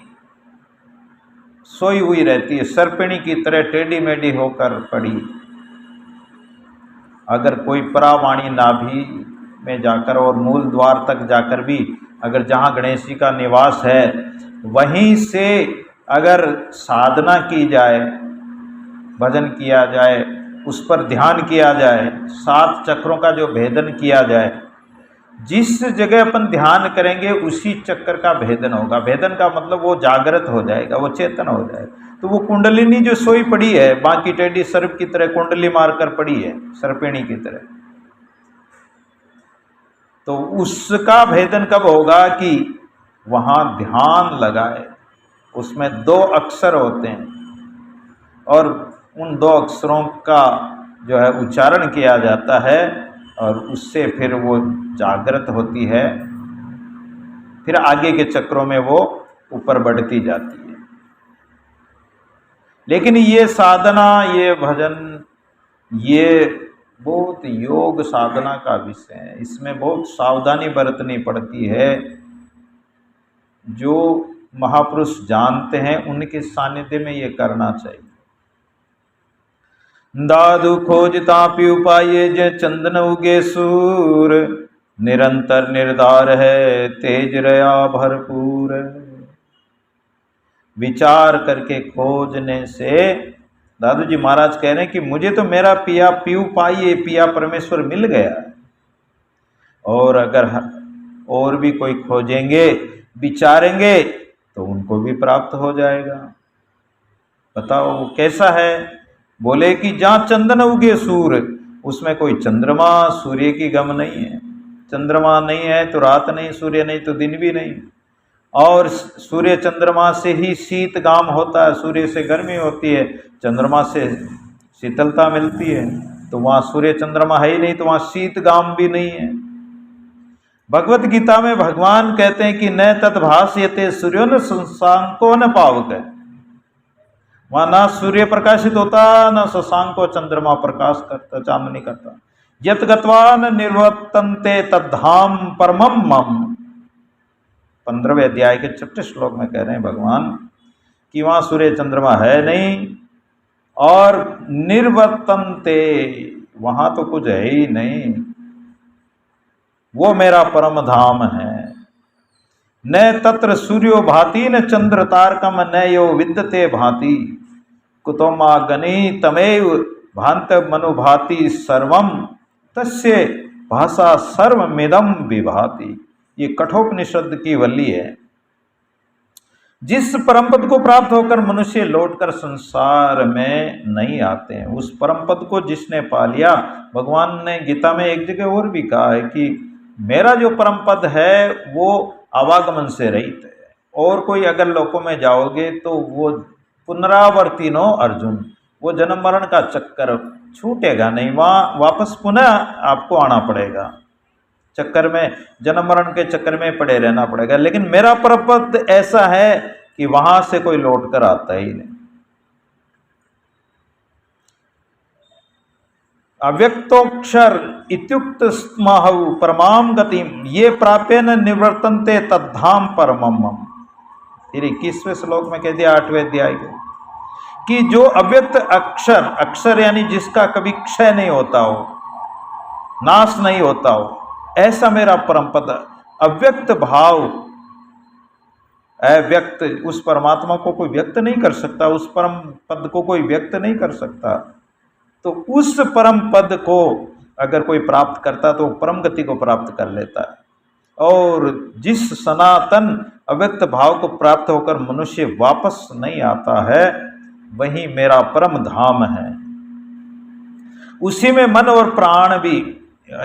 सोई हुई रहती है, सर्पिणी की तरह टेढ़ी मेढ़ी होकर पड़ी। अगर कोई परावाणी नाभि में जाकर और मूल द्वार तक जाकर भी, अगर जहाँ गणेश जी का निवास है वहीं से अगर साधना की जाए, भजन किया जाए, उस पर ध्यान किया जाए, 7 चक्रों का जो भेदन किया जाए, जिस जगह अपन ध्यान करेंगे उसी चक्कर का भेदन होगा। भेदन का मतलब वो जागृत हो जाएगा, वो चेतन हो जाएगा। तो वो कुंडलिनी जो सोई पड़ी है, बाकी टेढ़ी सर्प की तरह कुंडली मारकर पड़ी है, सर्पिणी की तरह, तो उसका भेदन कब होगा कि वहाँ ध्यान लगाए। उसमें 2 अक्षर होते हैं, और उन 2 अक्षरों का जो है उच्चारण किया जाता है, और उससे फिर वो जागृत होती है, फिर आगे के चक्रों में वो ऊपर बढ़ती जाती है। लेकिन ये साधना, ये भजन, ये बहुत योग साधना का विषय है। इसमें बहुत सावधानी बरतनी पड़ती है। जो महापुरुष जानते हैं उनके सानिध्य में ये करना चाहिए। दादू खोजता पियु पाए जे चंदन उगे सूर, निरंतर निर्धार है तेज रया भरपूर। विचार करके खोजने से, दादू जी महाराज कह रहे हैं कि मुझे तो मेरा पिया पीयू पाइए, पिया परमेश्वर मिल गया, और अगर और भी कोई खोजेंगे, विचारेंगे, तो उनको भी प्राप्त हो जाएगा। बताओ वो कैसा है? बोले कि जहाँ चंदन उगे सूर, उसमें कोई चंद्रमा सूर्य की गम नहीं है। चंद्रमा नहीं है तो रात नहीं, सूर्य नहीं तो दिन भी नहीं, और सूर्य चंद्रमा से ही शीत गाम होता है, सूर्य से गर्मी होती है, चंद्रमा से शीतलता मिलती है। तो वहाँ सूर्य चंद्रमा है ही नहीं, तो वहाँ शीत गाम भी नहीं है। भगवत गीता में भगवान कहते हैं कि न तद्भास्यते सूर्यो न शशांको न पावक। वहाँ ना सूर्य प्रकाशित होता, न शशांको चंद्रमा प्रकाश करता, चांदनी करता। यत गत्वा न निर्वर्तन्ते तद्धाम परमम मम। 15वें अध्याय के 6 श्लोक में कह रहे हैं भगवान कि वहाँ सूर्य चंद्रमा है नहीं, और निर्वर्तन्ते, वहाँ तो कुछ है ही नहीं, वो मेरा परम धाम है। न तत्र सूर्यो भाति न चंद्र तारकम, न यो विद्यते भाति, कुतोमा गणी तमेव भांत मनुभाति सर्वम, तस्य भाषा सर्वमिदं विभाति। ये कठोपनिषद की वल्ली है। जिस परम पद को प्राप्त होकर मनुष्य लौटकर संसार में नहीं आते हैं, उस परम पद को जिसने पा लिया, भगवान ने गीता में एक जगह और भी कहा है कि मेरा जो परम पद है वो आवागमन से रहित है, और कोई अगर लोकों में जाओगे तो वो पुनरावर्ती नो अर्जुन, वो जन्म मरण का चक्कर छूटेगा नहीं, वहाँ वापस पुनः आपको आना पड़ेगा, चक्कर में, जन्म मरण के चक्कर में पड़े रहना पड़ेगा। लेकिन मेरा परम पद ऐसा है कि वहां से कोई लौट कर आता ही नहीं। अव्यक्तोक्षर इत्युक्त स्महु परमाम गतिम ये प्राप्य न निवर्तन्ते तद्धाम परमम। फिर 21वें श्लोक में कह दिया 8वें अध्याय के कि जो अव्यक्त अक्षर, अक्षर यानी जिसका कभी क्षय नहीं होता हो, नाश नहीं होता हो, ऐसा मेरा परम पद। अव्यक्त भाव, अव्यक्त, उस परमात्मा को कोई व्यक्त नहीं कर सकता, उस परम पद को कोई व्यक्त नहीं कर सकता। तो उस परम पद को अगर कोई प्राप्त करता तो परम गति को प्राप्त कर लेता है। और जिस सनातन अव्यक्त भाव को प्राप्त होकर मनुष्य वापस नहीं आता है, वही मेरा परम धाम है। उसी में मन और प्राण भी,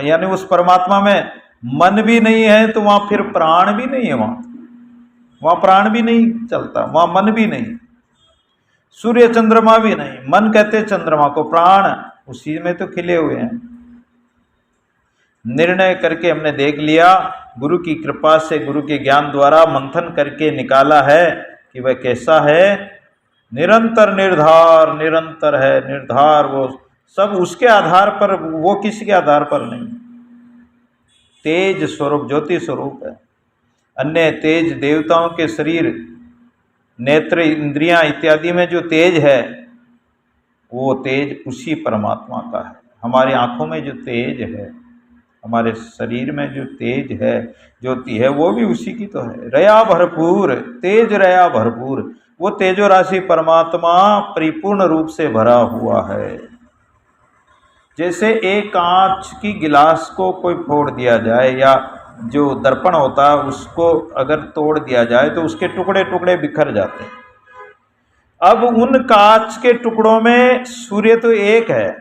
यानी उस परमात्मा में मन भी नहीं है तो वहां फिर प्राण भी नहीं है, वहां प्राण भी नहीं चलता, वहां मन भी नहीं, सूर्य चंद्रमा भी नहीं। मन कहते चंद्रमा को, प्राण उसी में तो खिले हुए हैं। निर्णय करके हमने देख लिया, गुरु की कृपा से, गुरु के ज्ञान द्वारा मंथन करके निकाला है कि वह कैसा है। निरंतर निर्धार, निरंतर है, निर्धार, वो सब उसके आधार पर, वो किसी के आधार पर नहीं। तेज स्वरूप, ज्योति स्वरूप है। अन्य तेज देवताओं के शरीर, नेत्र, इंद्रियां इत्यादि में जो तेज है, वो तेज उसी परमात्मा का है। हमारी आंखों में जो तेज है, हमारे शरीर में जो तेज है, ज्योति है, वो भी उसी की तो है। रया भरपूर, तेज रया भरपूर, वो तेजो राशि परमात्मा परिपूर्ण रूप से भरा हुआ है। जैसे एक कांच की गिलास को कोई फोड़ दिया जाए, या जो दर्पण होता है उसको अगर तोड़ दिया जाए तो उसके टुकड़े टुकड़े बिखर जाते हैं। अब उन कांच के टुकड़ों में सूर्य तो एक है,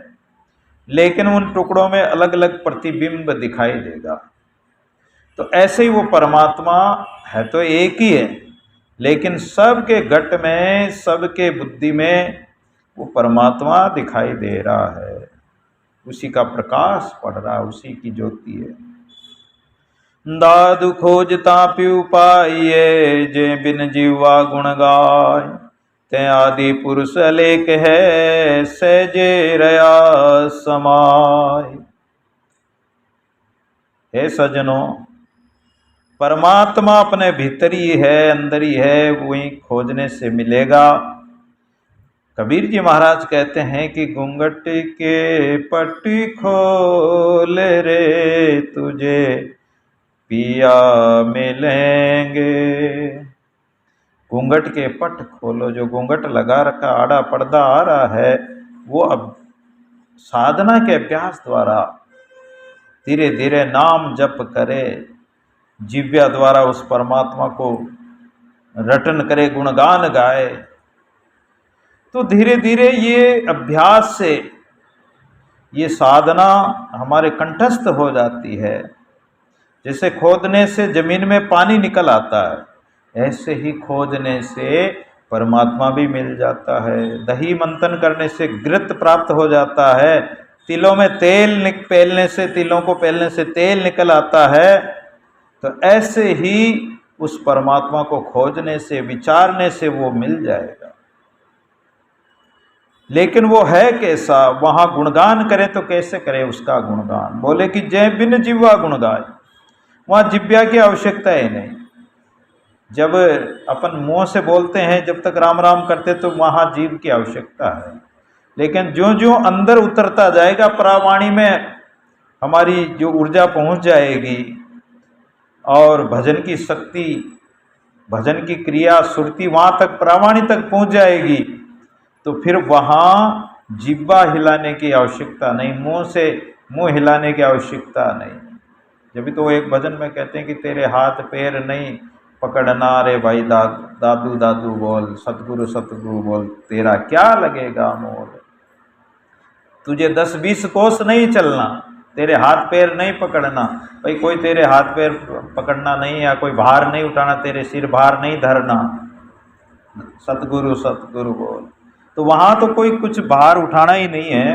लेकिन उन टुकड़ों में अलग अलग प्रतिबिंब दिखाई देगा। तो ऐसे ही वो परमात्मा है तो एक ही है, लेकिन सबके घट में, सबके बुद्धि में वो परमात्मा दिखाई दे रहा है, उसी का प्रकाश पड़ रहा है, उसी की ज्योति है। दादु खोजता प्यू पाइये, जे बिन जीवा गुण गाय, ते आदि पुरुष अलेख है, सहजे रया समाय। हे सजनों, परमात्मा अपने भीतर ही है, अंदर ही है, वही खोजने से मिलेगा। कबीर जी महाराज कहते हैं कि घूंघट के पट खोल रे, तुझे पिया मिलेंगे। घूंघट के पट खोलो, जो घूंघट लगा रखा, आड़ा पर्दा आ रहा है, वो अब साधना के अभ्यास द्वारा धीरे धीरे नाम जप करे, जिव्या द्वारा उस परमात्मा को रटन करे, गुणगान गाए, तो धीरे धीरे ये अभ्यास से ये साधना हमारे कंठस्थ हो जाती है। जैसे खोदने से जमीन में पानी निकल आता है, ऐसे ही खोजने से परमात्मा भी मिल जाता है। दही मंथन करने से घृत प्राप्त हो जाता है, तिलों में तेल पेलने से, तिलों को पेलने से तेल निकल आता है। तो ऐसे ही उस परमात्मा को खोजने से, विचारने से वो मिल जाएगा। लेकिन वो है कैसा, वहां गुणगान करें तो कैसे करें उसका गुणगान। बोले कि जय बिन जिह्वा गुण गाय, वहां जिव्या की आवश्यकता ही नहीं। जब अपन मुंह से बोलते हैं, जब तक राम राम करते, तो वहां जीव की आवश्यकता है। लेकिन ज्यों ज्यों अंदर उतरता जाएगा, प्रावाणी में हमारी जो ऊर्जा पहुंच जाएगी और भजन की शक्ति, भजन की क्रिया, सुरती वहां तक, प्रावाणी तक पहुंच जाएगी, तो फिर वहां जिह्वा हिलाने की आवश्यकता नहीं, मुंह से मुंह हिलाने की आवश्यकता नहीं। जब तो एक भजन में कहते हैं कि तेरे हाथ पैर नहीं पकड़ना रे भाई, दादू दादू बोल, सतगुरु सतगुरु बोल, तेरा क्या लगेगा मोल। तुझे 10-20 कोस नहीं चलना, तेरे हाथ पैर नहीं पकड़ना, भाई कोई तेरे हाथ पैर पकड़ना नहीं, या कोई भार नहीं उठाना, तेरे सिर भार नहीं धरना, सतगुरु सतगुरु बोल। तो वहाँ तो कोई कुछ भार उठाना ही नहीं है,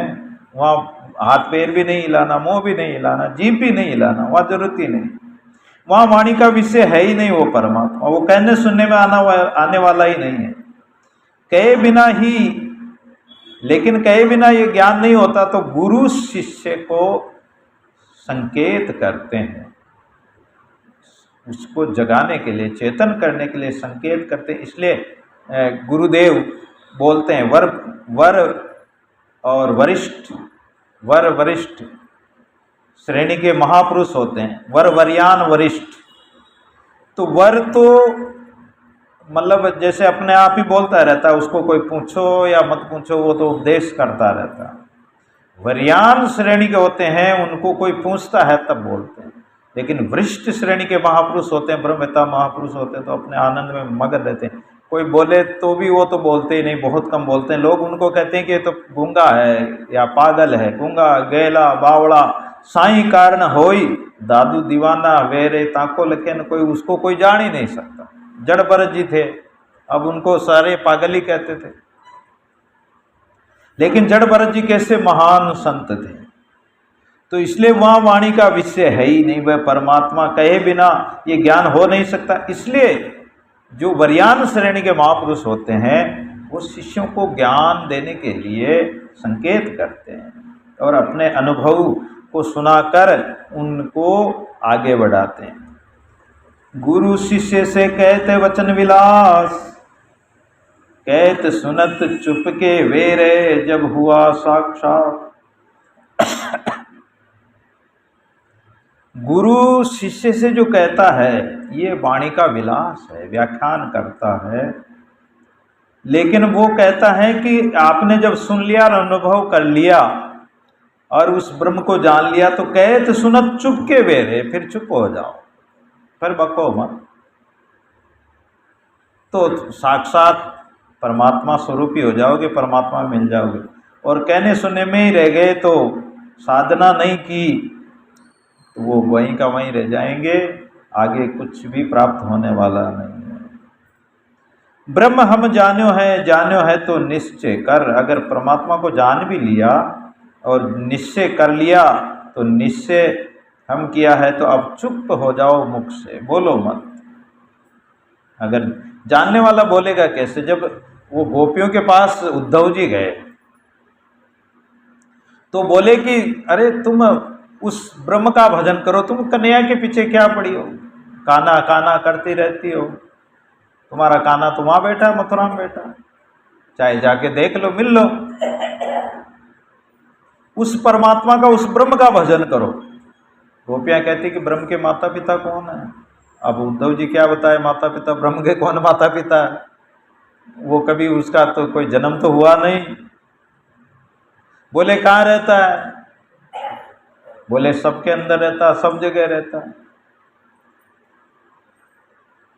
वहाँ हाथ पैर भी नहीं हिलाना, मुंह भी नहीं हिलाना, जीभ भी नहीं हिलाना, वहाँ जरूरत ही नहीं। वहाँ वाणी का विषय है ही नहीं वो परमात्मा, वो कहने सुनने में आने वाला ही नहीं है। कहे बिना ही लेकिन कहे बिना ये ज्ञान नहीं होता, तो गुरु शिष्य को संकेत करते हैं, उसको जगाने के लिए, चेतन करने के लिए संकेत करते हैं। इसलिए गुरुदेव बोलते हैं वर और वरिष्ठ श्रेणी के महापुरुष होते हैं, वरयान वरिष्ठ। तो वर तो मतलब जैसे अपने आप ही बोलता रहता है, उसको कोई पूछो या मत पूछो वो तो उपदेश करता रहता है। वरयान श्रेणी के होते हैं, उनको कोई पूछता है तब बोलते हैं। लेकिन वरिष्ठ श्रेणी के महापुरुष होते हैं, ब्रह्मवेत्ता महापुरुष होते हैं, तो अपने आनंद में मगन रहते हैं। कोई बोले तो भी वो तो बोलते ही नहीं, बहुत कम बोलते हैं। लोग उनको कहते हैं कि ये तो गूंगा है या पागल है, गूंगा गैला बावड़ा साई कारण होई दादू दीवाना वेरे ताको लेकिन कोई उसको कोई जान ही नहीं सकता। जड़ भरत जी थे, अब उनको सारे पागल ही कहते थे। लेकिन जड़ भरत जी कैसे महान संत थे, तो इसलिए वहाँ वाणी का विषय है ही नहीं, वह परमात्मा कहे बिना ये ज्ञान हो नहीं सकता। इसलिए जो वरयान श्रेणी के महापुरुष होते हैं वो शिष्यों को ज्ञान देने के लिए संकेत करते हैं और अपने अनुभव को सुनाकर उनको आगे बढ़ाते हैं। गुरु शिष्य से कहते वचन विलास, कहत सुनत चुपके वेरे जब हुआ साक्षात। गुरु शिष्य से जो कहता है ये वाणी का विलास है, व्याख्यान करता है। लेकिन वो कहता है कि आपने जब सुन लिया और अनुभव कर लिया और उस ब्रह्म को जान लिया, तो कहत सुनत चुप के वेरे, फिर चुप हो जाओ, फिर बको मत, तो साक्षात परमात्मा स्वरूप ही हो जाओगे, परमात्मा मिल जाओगे। और कहने सुनने में ही रह गए तो साधना नहीं की तो वो वहीं का वहीं रह जाएंगे, आगे कुछ भी प्राप्त होने वाला नहीं है। ब्रह्म हम जान्यो है तो निश्चय कर। अगर परमात्मा को जान भी लिया और निश्चय कर लिया तो निश्चय हम किया है, तो अब चुप हो जाओ, मुख से बोलो मत। अगर जानने वाला बोलेगा कैसे? जब वो गोपियों के पास उद्धव जी गए तो बोले कि अरे तुम उस ब्रह्म का भजन करो, तुम कन्हैया के पीछे क्या पड़ी हो, काना काना करती रहती हो, तुम्हारा काना तो वहाँ बैठा, मथुरा में बैठा, चाहे जाके देख लो, मिल लो। उस परमात्मा का, उस ब्रह्म का भजन करो। गोपियाँ कहती कि ब्रह्म के माता पिता कौन है? अब उद्धव जी क्या बताए माता पिता, ब्रह्म के कौन माता पिता है? वो कभी उसका तो कोई जन्म तो हुआ नहीं। बोले कहाँ रहता है? बोले सबके अंदर रहता, सब जगह रहता।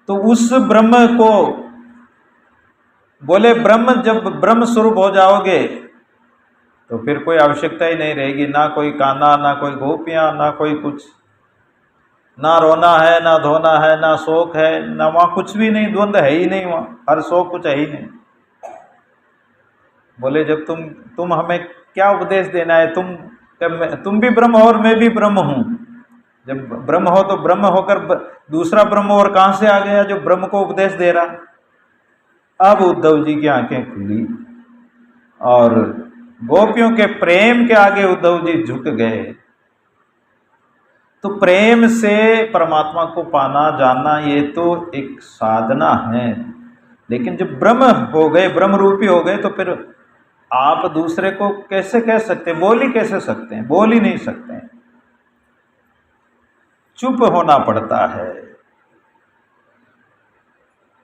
तो उस ब्रह्म को बोले ब्रह्म, जब ब्रह्म स्वरूप हो जाओगे तो फिर कोई आवश्यकता ही नहीं रहेगी, ना कोई काना, ना कोई गोपियाँ, ना कोई कुछ, ना रोना है, ना धोना है, ना शोक है, ना वहाँ कुछ भी नहीं, द्वंद्व है ही नहीं, वहाँ हर शोक कुछ है ही नहीं। बोले जब तुम हमें क्या उपदेश देना है? तुम भी ब्रह्म हो और मैं भी ब्रह्म हूँ। जब ब्रह्म हो तो ब्रह्म होकर दूसरा ब्रह्म और कहाँ से आ गया जो ब्रह्म को उपदेश दे रहा? अब उद्धव जी की आंखें खुली और गोपियों के प्रेम के आगे उद्धव जी झुक गए। तो प्रेम से परमात्मा को पाना, जानना, ये तो एक साधना है। लेकिन जब ब्रह्म हो गए, ब्रह्म रूपी हो गए, तो फिर आप दूसरे को कैसे कह सकते हैं? बोल ही कैसे सकते हैं? बोल ही नहीं सकते हैं। चुप होना पड़ता है।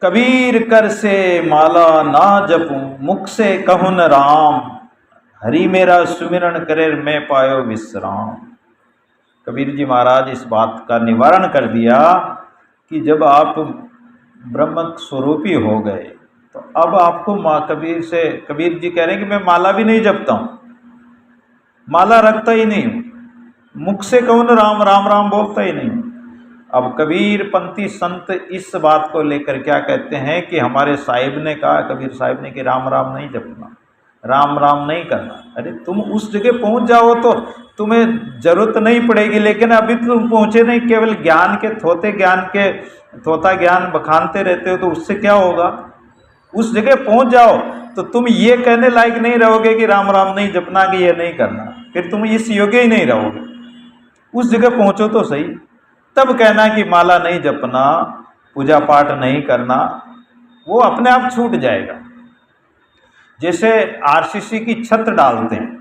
कबीर कर से माला ना जपूं, मुख से कहूं न राम, हरि मेरा सुमिरन करे मैं पायो विश्राम। कबीर जी महाराज इस बात का निवारण कर दिया कि जब आप ब्रह्म स्वरूपी हो गए तो अब आपको कबीर जी कह रहे हैं कि मैं माला भी नहीं जपता हूँ, माला रखता ही नहीं हूँ, मुख से कहूँ न राम, राम राम बोलता ही नहीं हूँ। अब कबीर पंथी संत इस बात को लेकर क्या कहते हैं कि हमारे साहिब ने कहा, कबीर साहिब ने, कि राम राम नहीं जपना, राम राम नहीं करना। अरे तुम उस जगह पहुंच जाओ तो तुम्हें जरूरत नहीं पड़ेगी, लेकिन अभी तुम पहुंचे नहीं, केवल ज्ञान के थोता ज्ञान बखानते रहते हो, तो उससे क्या होगा? उस जगह पहुंच जाओ तो तुम ये कहने लायक नहीं रहोगे कि राम राम नहीं जपना, कि ये नहीं करना, फिर तुम इस योग्य ही नहीं रहोगे। उस जगह पहुंचो तो सही, तब कहना कि माला नहीं जपना, पूजा पाठ नहीं करना, वो अपने आप छूट जाएगा। जैसे आरसीसी की छत डालते हैं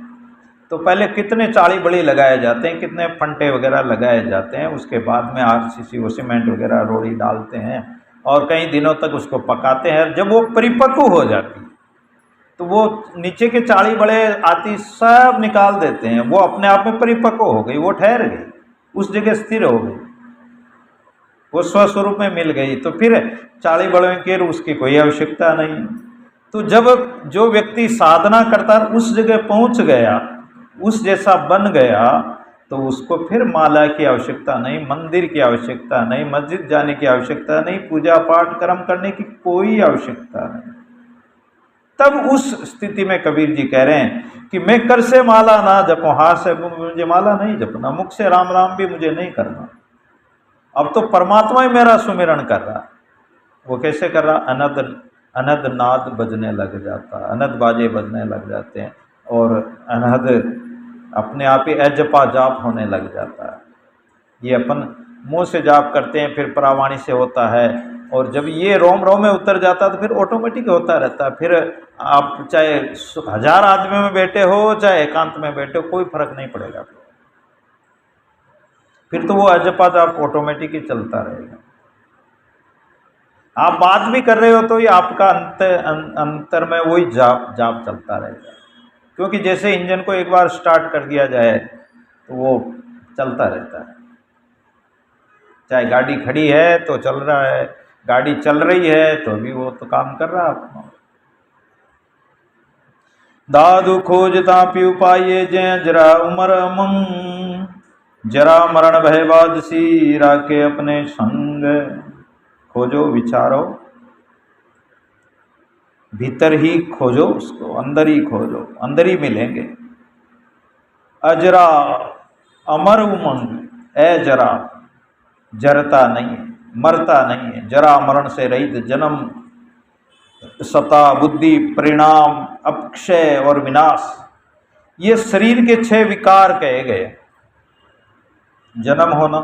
तो पहले कितने चाड़ी बड़ी लगाए जाते हैं, कितने फंटे वगैरह लगाए जाते हैं, उसके बाद में आरसीसी वो सीमेंट वगैरह रोड़ी डालते हैं और कई दिनों तक उसको पकाते हैं। जब वो परिपक्व हो जाती तो वो नीचे के चाड़ी बड़े आती सब निकाल देते हैं, वो अपने आप में परिपक्व हो गई, वो ठहर गई, उस जगह स्थिर हो गई, वो स्वस्वरूप में मिल गई, तो फिर चाड़ी बड़ों की उसकी कोई आवश्यकता नहीं। तो जब जो व्यक्ति साधना करता उस जगह पहुंच गया, उस जैसा बन गया, तो उसको फिर माला की आवश्यकता नहीं, मंदिर की आवश्यकता नहीं, मस्जिद जाने की आवश्यकता नहीं, पूजा पाठ कर्म करने की कोई आवश्यकता नहीं। तब उस स्थिति में कबीर जी कह रहे हैं कि मैं कर से माला ना जपूं, हाथ से मुझे माला नहीं जपना, मुख से राम राम भी मुझे नहीं करना। अब तो परमात्मा ही मेरा सुमिरन कर रहा। वो कैसे कर रहा? अनहद नाद बजने लग जाता, अनहद बाजे बजने लग जाते हैं और अनहद अपने आप ही अजपा जाप होने लग जाता है। ये अपन मुंह से जाप करते हैं, फिर परावाणी से होता है, और जब ये रोम रोम में उतर जाता है तो फिर ऑटोमेटिक होता रहता है। फिर आप चाहे 1000 आदमी में बैठे हो, चाहे एकांत में बैठे हो, कोई फर्क नहीं पड़ेगा। फिर तो वो अजपा जाप ऑटोमेटिक ही चलता रहेगा। आप बात भी कर रहे हो तो ये आपका अंतर में वही जाप चलता रहेगा, क्योंकि जैसे इंजन को एक बार स्टार्ट कर दिया जाए तो वो चलता रहता है। चाहे गाड़ी खड़ी है तो चल रहा है, गाड़ी चल रही है तो भी वो तो काम कर रहा है अपना। दादू खोजता पीऊ पाइये जय जरा उमर मंग, जरा मरण भयबाद सी राके अपने संग। खोजो, विचारो, भीतर ही खोजो उसको, अंदर ही खोजो, अंदर ही मिलेंगे। अजरा अमर उमंग, ए जरा जरता नहीं है, मरता नहीं है, जरा मरण से रहित, जन्म सता बुद्धि परिणाम अपक्षय और विनाश, ये शरीर के 6 विकार कहे गए। जन्म होना,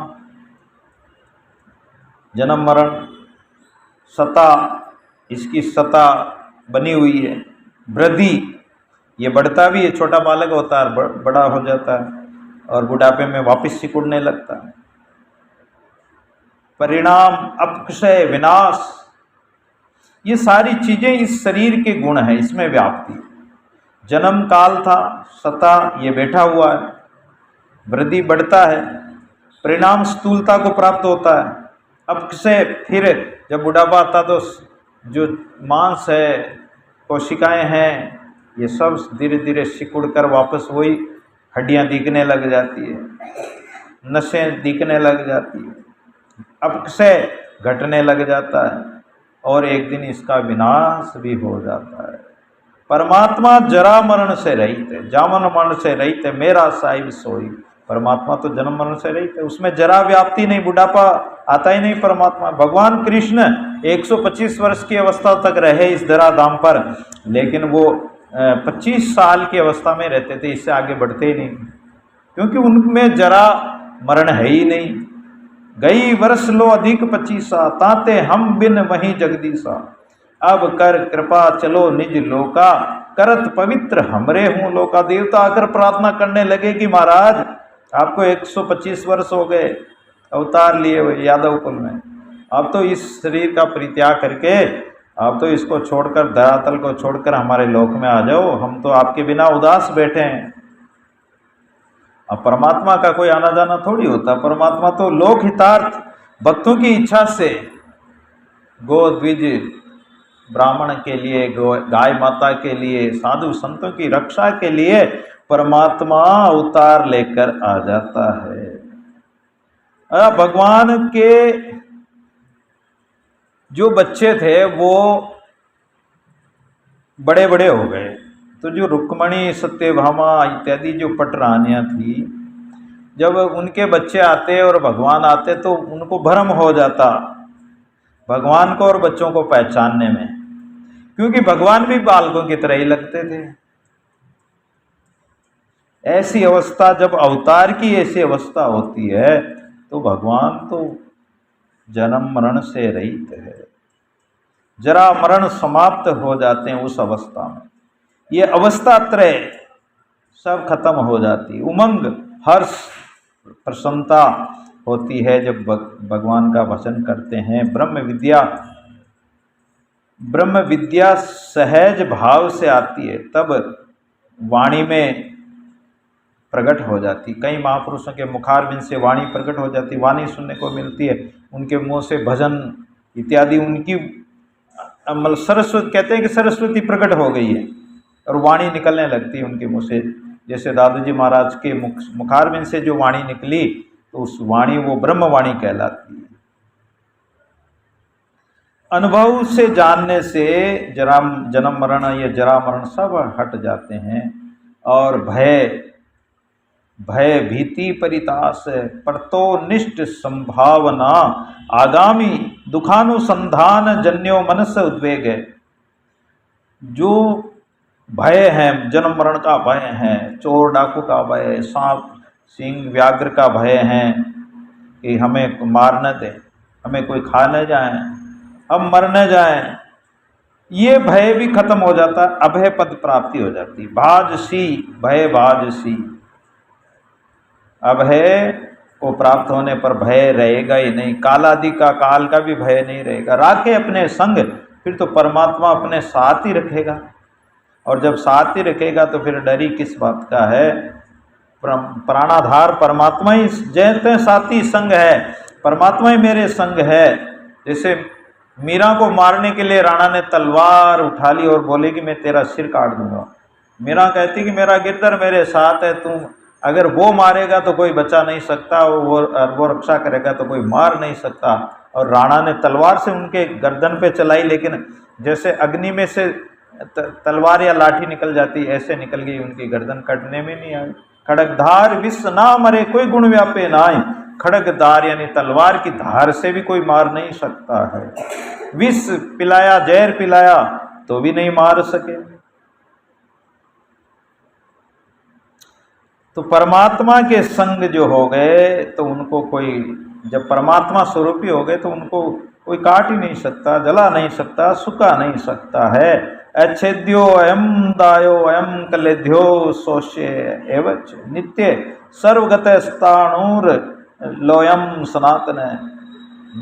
जन्म मरण, सता, इसकी सता बनी हुई है, वृद्धि, ये बढ़ता भी है, छोटा बालक होता है बड़ा हो जाता है और बुढ़ापे में वापस सिकुड़ने लगता है। परिणाम अपक्षय विनाश, ये सारी चीजें इस शरीर के गुण है, इसमें व्याप्ति। जन्म काल था, सता ये बैठा हुआ है, वृद्धि बढ़ता है, परिणाम स्थूलता को प्राप्त होता है, अपक्षय फिर जब बुढ़ापा आता तो जो मांस है, कोशिकाएं हैं, ये सब धीरे धीरे सिकुड़ कर वापस वही हड्डियां दिखने लग जाती है, नसें दिखने लग जाती है, अपक्षय घटने लग जाता है और एक दिन इसका विनाश भी हो जाता है। परमात्मा जरा मरण से रहित है, जामन मरण से रहित है, मेरा साहिब सोई। परमात्मा तो जन्म मरण से रहित है, उसमें जरा व्याप्ति नहीं, बुढ़ापा आता ही नहीं। परमात्मा भगवान कृष्ण 125 वर्ष की अवस्था तक रहे इस धरा धाम पर, लेकिन वो 25 साल की अवस्था में रहते थे, इससे आगे बढ़ते ही नहीं, क्योंकि उनमें जरा मरण है ही नहीं। गई वर्ष लो अधिक 25 ताते हम बिन वहीं जगदीशा, अब कर कृपा चलो निज लोका, करत पवित्र हमरे हूँ लोका। देवता आकर प्रार्थना करने लगे कि महाराज आपको 125 वर्ष हो गए, अवतार लिए हुए यादव कुल में, अब तो इस शरीर का परित्याग करके आप तो इसको छोड़कर, धरातल को छोड़कर हमारे लोक में आ जाओ, हम तो आपके बिना उदास बैठे हैं। अब परमात्मा का कोई आना जाना थोड़ी होता, परमात्मा तो लोक हितार्थ भक्तों की इच्छा से गो द्विज ब्राह्मण के लिए, गाय माता के लिए, साधु संतों की रक्षा के लिए परमात्मा अवतार लेकर आ जाता है। भगवान के जो बच्चे थे वो बड़े बड़े हो गए, तो जो रुक्मणी सत्यभामा इत्यादि जो पटरानियां थी, जब उनके बच्चे आते और भगवान आते तो उनको भ्रम हो जाता भगवान को और बच्चों को पहचानने में, क्योंकि भगवान भी बालकों की तरह ही लगते थे। ऐसी अवस्था, जब अवतार की ऐसी अवस्था होती है तो भगवान तो जन्म मरण से रहित है, जरा मरण समाप्त हो जाते हैं उस अवस्था में। ये अवस्था त्रय सब खत्म हो जाती, उमंग हर्ष प्रसन्नता होती है जब भगवान का भजन करते हैं। ब्रह्म विद्या सहज भाव से आती है, तब वाणी में प्रकट हो जाती। कई महापुरुषों के मुखारबिंद से वाणी प्रकट हो जाती, वाणी सुनने को मिलती है, उनके मुंह से भजन इत्यादि उनकी मतलब सरस्वती, कहते हैं कि सरस्वती प्रकट हो गई है और वाणी निकलने लगती है उनके मुंह से। जैसे दादू जी महाराज के मुखारबिंद से जो वाणी निकली तो उस वाणी वो ब्रह्म वाणी कहलाती है। अनुभव से जानने से जन्म मरण या जरा मरण सब हट जाते हैं और भय भीति परितास परतोनिष्ठ संभावना आगामी दुखानुसंधान जन्यो मनस उद्वेग है। जो भय है, जन्म मरण का भय है, चोर डाकू का भय, सांप सिंह व्याघ्र का भय है कि हमें मार न दे, हमें कोई खा न जाए, हम मर न जाए, ये भय भी खत्म हो जाता, अभय पद प्राप्ति हो जाती। भाजसी भय भाजसी, अभय को प्राप्त होने पर भय रहेगा ही नहीं, कालादि का काल का भी भय नहीं रहेगा। राखे अपने संग, फिर तो परमात्मा अपने साथ ही रखेगा, और जब साथ ही रखेगा तो फिर डर ही किस बात का है। प्राणाधार परमात्मा ही जैसे साथी संग है, परमात्मा ही मेरे संग है। जैसे मीरा को मारने के लिए राणा ने तलवार उठा ली और बोले कि मैं तेरा सिर काट दूंगा। मीरा कहती कि मेरा गिरधर मेरे साथ है, तुम अगर वो मारेगा तो कोई बचा नहीं सकता, वो रक्षा करेगा तो कोई मार नहीं सकता। और राणा ने तलवार से उनके गर्दन पे चलाई, लेकिन जैसे अग्नि में से तलवार या लाठी निकल जाती ऐसे निकल गई, उनकी गर्दन कटने में नहीं आई। खड़गधार विष ना मरे कोई गुण व्यापे नाय, खड़गधार यानी तलवार की धार से भी कोई मार नहीं सकता है। विष पिलाया, जहर पिलाया तो भी नहीं मार सके। तो परमात्मा के संग जो हो गए तो उनको कोई, जब परमात्मा स्वरूपी हो गए तो उनको कोई काट ही नहीं सकता, जला नहीं सकता, सुखा नहीं सकता है। अच्छेद्यो अयम दायो अयम कलेध्यो सोष्य एवच नित्य सर्वगत स्थाणुर लोयम सनातन।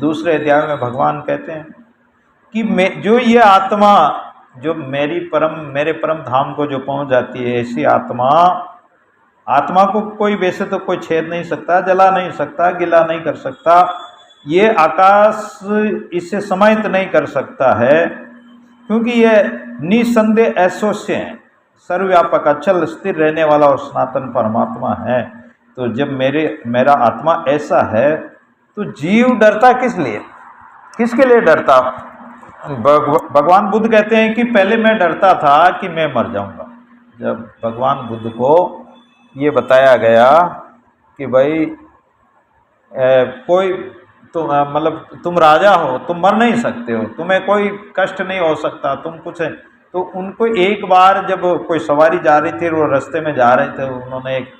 दूसरे अध्याय में भगवान कहते हैं कि जो ये आत्मा जो मेरे परम धाम को जो पहुंच जाती है, ऐसी आत्मा को कोई वैसे तो कोई छेद नहीं सकता, जला नहीं सकता, गिला नहीं कर सकता, ये आकाश इससे समाहित नहीं कर सकता है, क्योंकि ये निसंदेह ऐसोस्य है, सर्वव्यापक अचल स्थिर रहने वाला और सनातन परमात्मा है। तो जब मेरा आत्मा ऐसा है तो जीव डरता किस लिए, किसके लिए डरता? भगवान बुद्ध कहते हैं कि पहले मैं डरता था कि मैं मर जाऊंगा। जब भगवान बुद्ध को ये बताया गया कि भाई कोई तो मतलब तुम राजा हो, तुम मर नहीं सकते हो, तुम्हें कोई कष्ट नहीं हो सकता, तुम कुछ है, तो उनको एक बार जब कोई सवारी जा रही थी, वो रास्ते में जा रहे थे, उन्होंने एक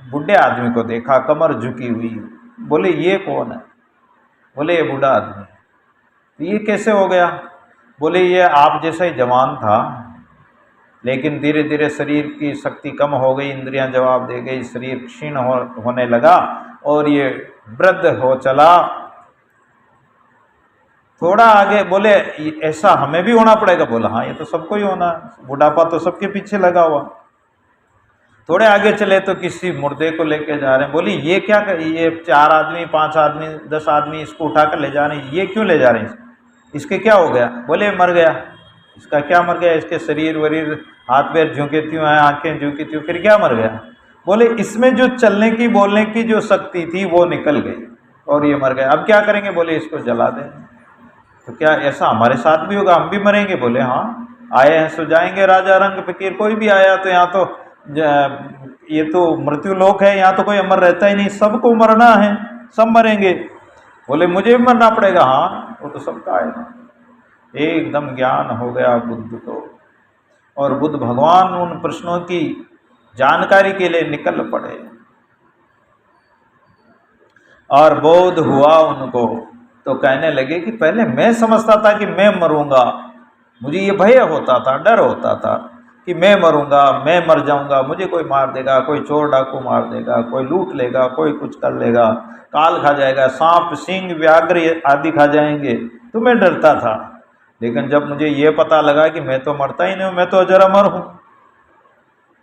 बूढ़े आदमी को देखा, कमर झुकी हुई। बोले ये कौन है? बोले ये बूढ़ा आदमी। तो ये कैसे हो गया? बोले ये आप जैसा ही जवान था, लेकिन धीरे धीरे शरीर की शक्ति कम हो गई, इंद्रियां जवाब दे गई, शरीर क्षीण होने लगा और ये वृद्ध हो चला। थोड़ा आगे बोले ऐसा हमें भी होना पड़ेगा। बोला हाँ ये तो सबको ही होना है, बुढ़ापा तो सबके पीछे लगा हुआ। थोड़े आगे चले तो किसी मुर्दे को लेके जा रहे हैं। बोली ये क्या ये 4 आदमी 5 आदमी 10 आदमी इसको उठाकर ले जा रहे हैं, ये क्यों ले जा रहे हैं? इसके क्या हो गया? बोले मर गया। इसका क्या मर गया? इसके शरीर वरीर हाथ पैर झुके त्यों हैं, आंखें झुकी त्यों, फिर क्या मर गया? बोले इसमें जो चलने की बोलने की जो शक्ति थी वो निकल गई और ये मर गया। अब क्या करेंगे? बोले इसको जला दें। तो क्या ऐसा हमारे साथ भी होगा, हम भी मरेंगे? बोले हाँ, आए हैं सो जाएंगे, राजा रंग फकीर कोई भी आया तो यहाँ तो ये तो मृत्यु लोक है, यहाँ तो कोई अमर रहता ही नहीं, सबको मरना है, सब मरेंगे। बोले मुझे भी मरना पड़ेगा। हाँ वो तो सबका आएगा। एकदम ज्ञान हो गया बुद्ध को। और बुद्ध भगवान उन प्रश्नों की जानकारी के लिए निकल पड़े और बोध हुआ उनको। तो कहने लगे कि पहले मैं समझता था कि मैं मरूंगा, मुझे ये भय होता था, डर होता था कि मैं मरूंगा, मैं मर जाऊंगा, मुझे कोई मार देगा, कोई चोर डाकू मार देगा, कोई लूट लेगा, कोई कुछ कर लेगा, काल खा जाएगा, सांप सिंह व्याघ्र आदि खा जाएंगे, तो मैं डरता था। लेकिन जब मुझे ये पता लगा कि मैं तो मरता ही नहीं हूँ, मैं तो अजर अमर हूँ,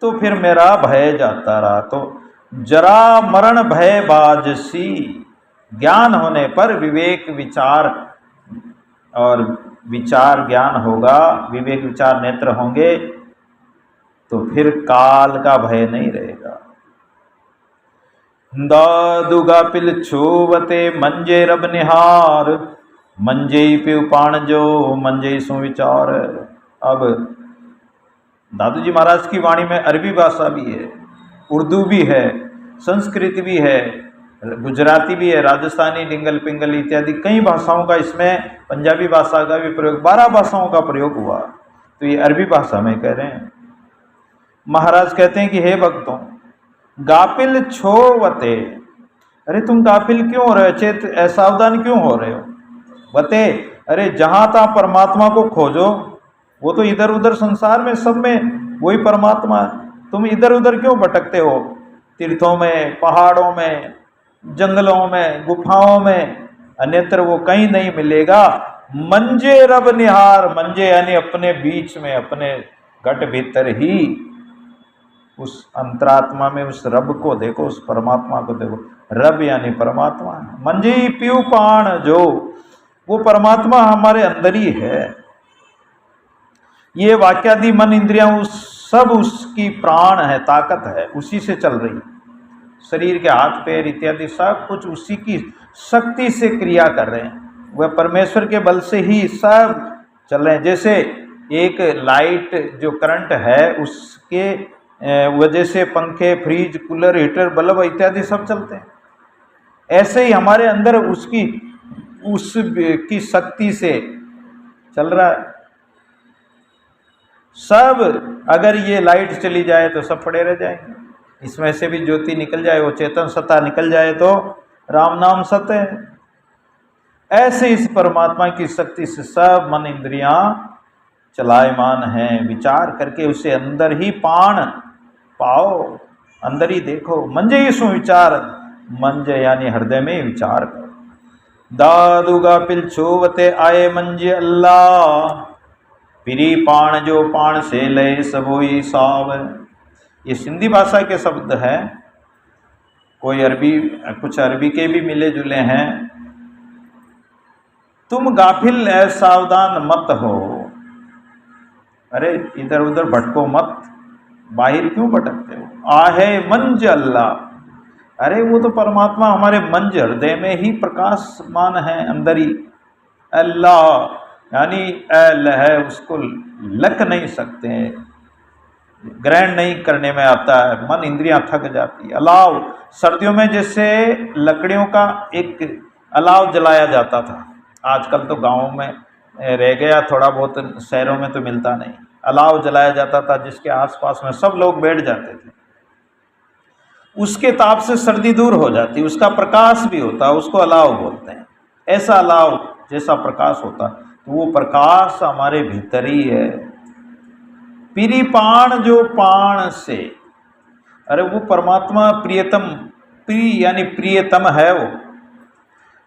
तो फिर मेरा भय जाता रहा। तो जरा मरण भय बाजसी, ज्ञान होने पर विवेक विचार और विचार ज्ञान होगा, विवेक विचार नेत्र होंगे, तो फिर काल का भय नहीं रहेगा। दादुगा पिल छुवते मंजे रब निहार, मंजे पिव पाण जो मंजे सुविचार। अब दादू जी महाराज की वाणी में अरबी भाषा भी है, उर्दू भी है, संस्कृत भी है, गुजराती भी है, राजस्थानी, डिंगल पिंगल इत्यादि कई भाषाओं का, इसमें पंजाबी भाषा का भी प्रयोग, 12 भाषाओं का प्रयोग हुआ। तो ये अरबी भाषा में कह रहे हैं। महाराज कहते हैं कि हे भक्तों, गाफिल छोवते, अरे तुम गाफिल क्यों हो रहे हो, चेत असावधान क्यों हो रहे हो। बते, अरे जहां तहां परमात्मा को खोजो, वो तो इधर उधर संसार में सब में वही परमात्मा है, तुम इधर उधर क्यों भटकते हो, तीर्थों में, पहाड़ों में, जंगलों में, गुफाओं में, अन्यत्र वो कहीं नहीं मिलेगा। मंजे रब निहार, मंजे यानी अपने बीच में, अपने घट भीतर ही उस अंतरात्मा में उस रब को देखो, उस परमात्मा को देखो। रब यानी परमात्मा है। मंजे पीऊ पाण जो, वो परमात्मा हमारे अंदर ही है। ये वाक्यादि मन इंद्रियां उस सब उसकी प्राण है, ताकत है, उसी से चल रही। शरीर के हाथ पैर इत्यादि सब कुछ उसी की शक्ति से क्रिया कर रहे हैं, वह परमेश्वर के बल से ही सब चल रहे हैं। जैसे एक लाइट जो करंट है उसके वजह से पंखे, फ्रिज, कूलर, हीटर, बल्ब इत्यादि सब चलते हैं, ऐसे ही हमारे अंदर उसकी शक्ति से चल रहा है सब। अगर ये लाइट चली जाए तो सब पड़े रह जाएंगे, इसमें से भी ज्योति निकल जाए, वो चेतन सत्ता निकल जाए तो राम नाम सत्य है। ऐसे इस परमात्मा की शक्ति से सब मन इंद्रियां चलायमान हैं। विचार करके उसे अंदर ही पाण पाओ, अंदर ही देखो। मंजे ही सु विचार, मंजे यानी हृदय में विचार करो। दादुगा पिल छोवते आए मंजे अल्लाह, पिरी पाण जो पाण से लय सबोई साव। ये सिंधी भाषा के शब्द हैं, कोई अरबी, कुछ अरबी के भी मिले जुले हैं। तुम गाफिल सावधान मत हो, अरे इधर उधर भटको मत, बाहर क्यों भटकते हो। आहे मंज अल्लाह, अरे वो तो परमात्मा हमारे मंज हृदय में ही प्रकाशमान है, अंदर ही। अल्लाह यानी अल है, उसको लक नहीं सकते, ग्रहण नहीं करने में आता है, मन इंद्रियां थक जाती है। अलाव, सर्दियों में जैसे लकड़ियों का एक अलाव जलाया जाता था, आजकल तो गाँव में रह गया, थोड़ा बहुत शहरों में तो मिलता नहीं। अलाव जलाया जाता था जिसके आसपास में सब लोग बैठ जाते थे, उसके ताप से सर्दी दूर हो जाती, उसका प्रकाश भी होता, उसको अलाव बोलते हैं। ऐसा अलाव जैसा प्रकाश होता, तो वो प्रकाश हमारे भीतर ही है। पिरी पाण जो पाण से, अरे वो परमात्मा प्रियतम, प्रिय यानी प्रियतम है वो,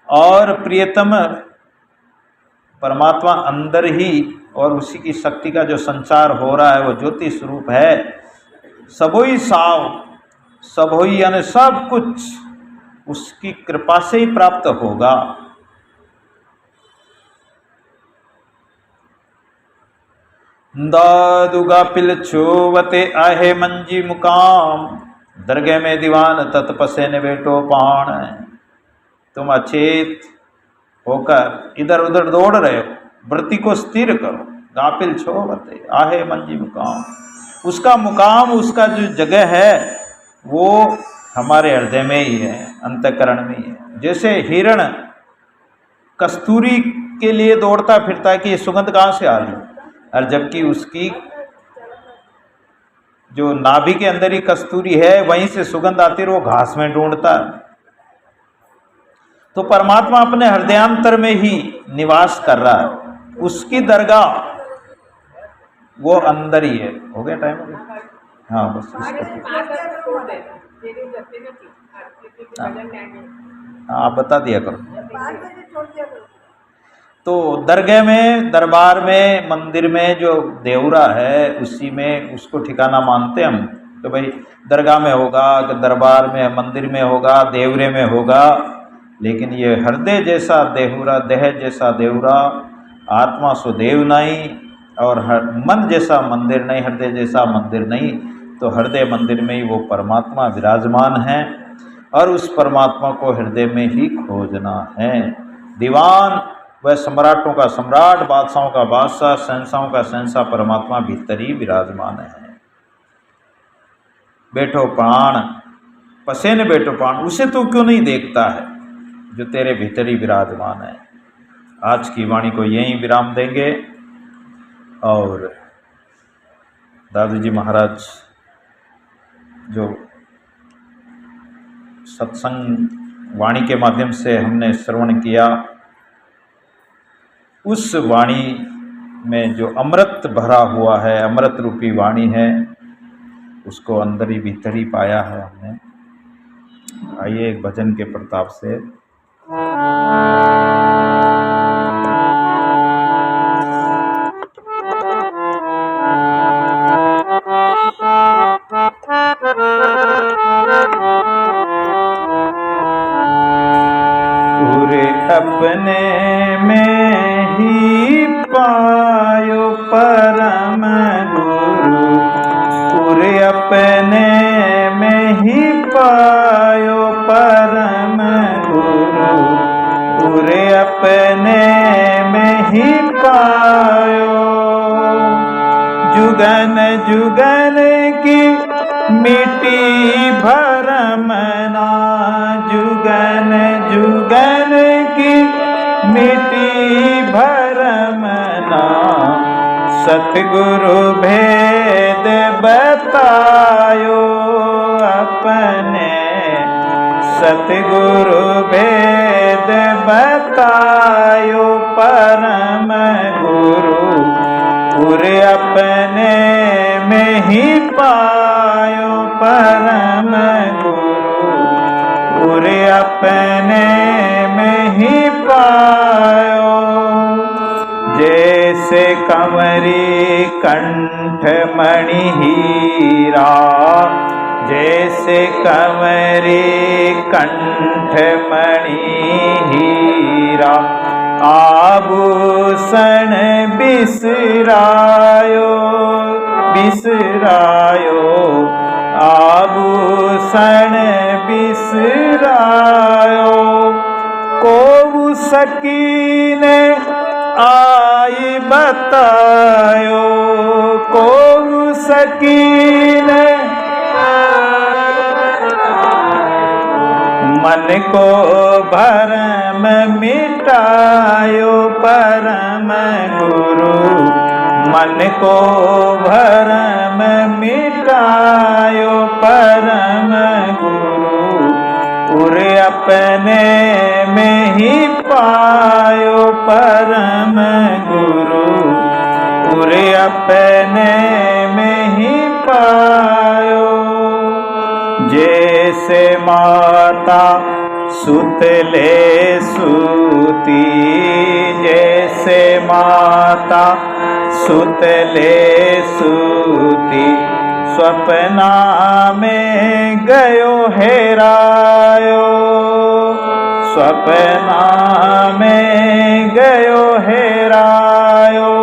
और प्रियतम परमात्मा अंदर ही, और उसी की शक्ति का जो संचार हो रहा है वो ज्योति स्वरूप है। सबोई साव, सबोई यानी सब कुछ उसकी कृपा से ही प्राप्त होगा। दादुगा पिल छोवते आहे मंजी मुकाम, दरगह में दीवान तत्पसे ने बेटो पाण। तुम अचेत होकर इधर उधर दौड़ रहे हो, वृत्ति को स्थिर करो। गाफिल छोवते आहे मंजी मुकाम, उसका मुकाम, उसका जो जगह है वो हमारे हृदय में ही है, अंतःकरण में ही है। जैसे हिरण कस्तूरी के लिए दौड़ता फिरता है कि ये सुगंध कहाँ से आ रही, और जबकि उसकी जो नाभि के अंदर ही कस्तूरी है, वहीं से सुगंध आती है, वो घास में ढूंढता है। तो परमात्मा अपने हृदयांतर में ही निवास कर रहा है, उसकी दरगाह वो अंदर ही है। हो गया टाइम? हो गया? हाँ बस हाँ, आप बता दिया करो। तो दरगाह में, दरबार में, मंदिर में जो देवरा है उसी में उसको ठिकाना मानते हम। तो भाई दरगाह में होगा, कि दरबार में, मंदिर में होगा, देवरे में होगा, लेकिन ये हृदय जैसा देहुरा, देह जैसा देवरा, आत्मा सो देव नहीं, और मन जैसा मंदिर नहीं, हृदय जैसा मंदिर नहीं। तो हृदय मंदिर में ही वो परमात्मा विराजमान है, और उस परमात्मा को हृदय में ही खोजना है। दीवान वह सम्राटों का सम्राट, बादशाहों का बादशाह, शहंशाहों का शहंशाह परमात्मा भीतर ही विराजमान है। बैठो प्राण पसेने बैठो प्राण, उसे तो क्यों नहीं देखता है जो तेरे भीतर ही विराजमान है। आज की वाणी को यहीं विराम देंगे, और दादू जी महाराज जो सत्संग वाणी के माध्यम से हमने श्रवण किया, उस वाणी में जो अमृत भरा हुआ है, अमृत रूपी वाणी है, उसको अंदर ही भीतर ही पाया है हमने। आइए एक भजन के प्रताप से पूरे अपने में ही पायो परम गुरु, पूरे अपने में ही पायो परम गुरु, पूरे अपने में ही पायो। जुगन जुगन की मिट्टी भरमना, जुगन जुगन की मिट्टी भरमना, सतगुरु भेद बतायो अपने, सतगुरु भेद बतायो परम गुरु, पूरे अपने में ही पायो परम गुरु, पूरे अपने में ही पायो। जैसे कंवरी कंठ मणि हीरा, जैसे कंवरी कंठ मणि हीरा, आभूषण बिसरायो बिसरायो, आभूषण बिसरायो। को सकीन आई बतायो, को सकीन मन को भरम मिटायो परम गुरु, मन को भरम मिटायो परम गुरु, पूरे अपने में ही पायो परम गुरु, पूरे अपने में ही पायो। जैसे माता सुतले सूती, जैसे माता सुतले सूती, स्वप्ना में गयो हेरायो, स्वप्ना में गयो हेरायो।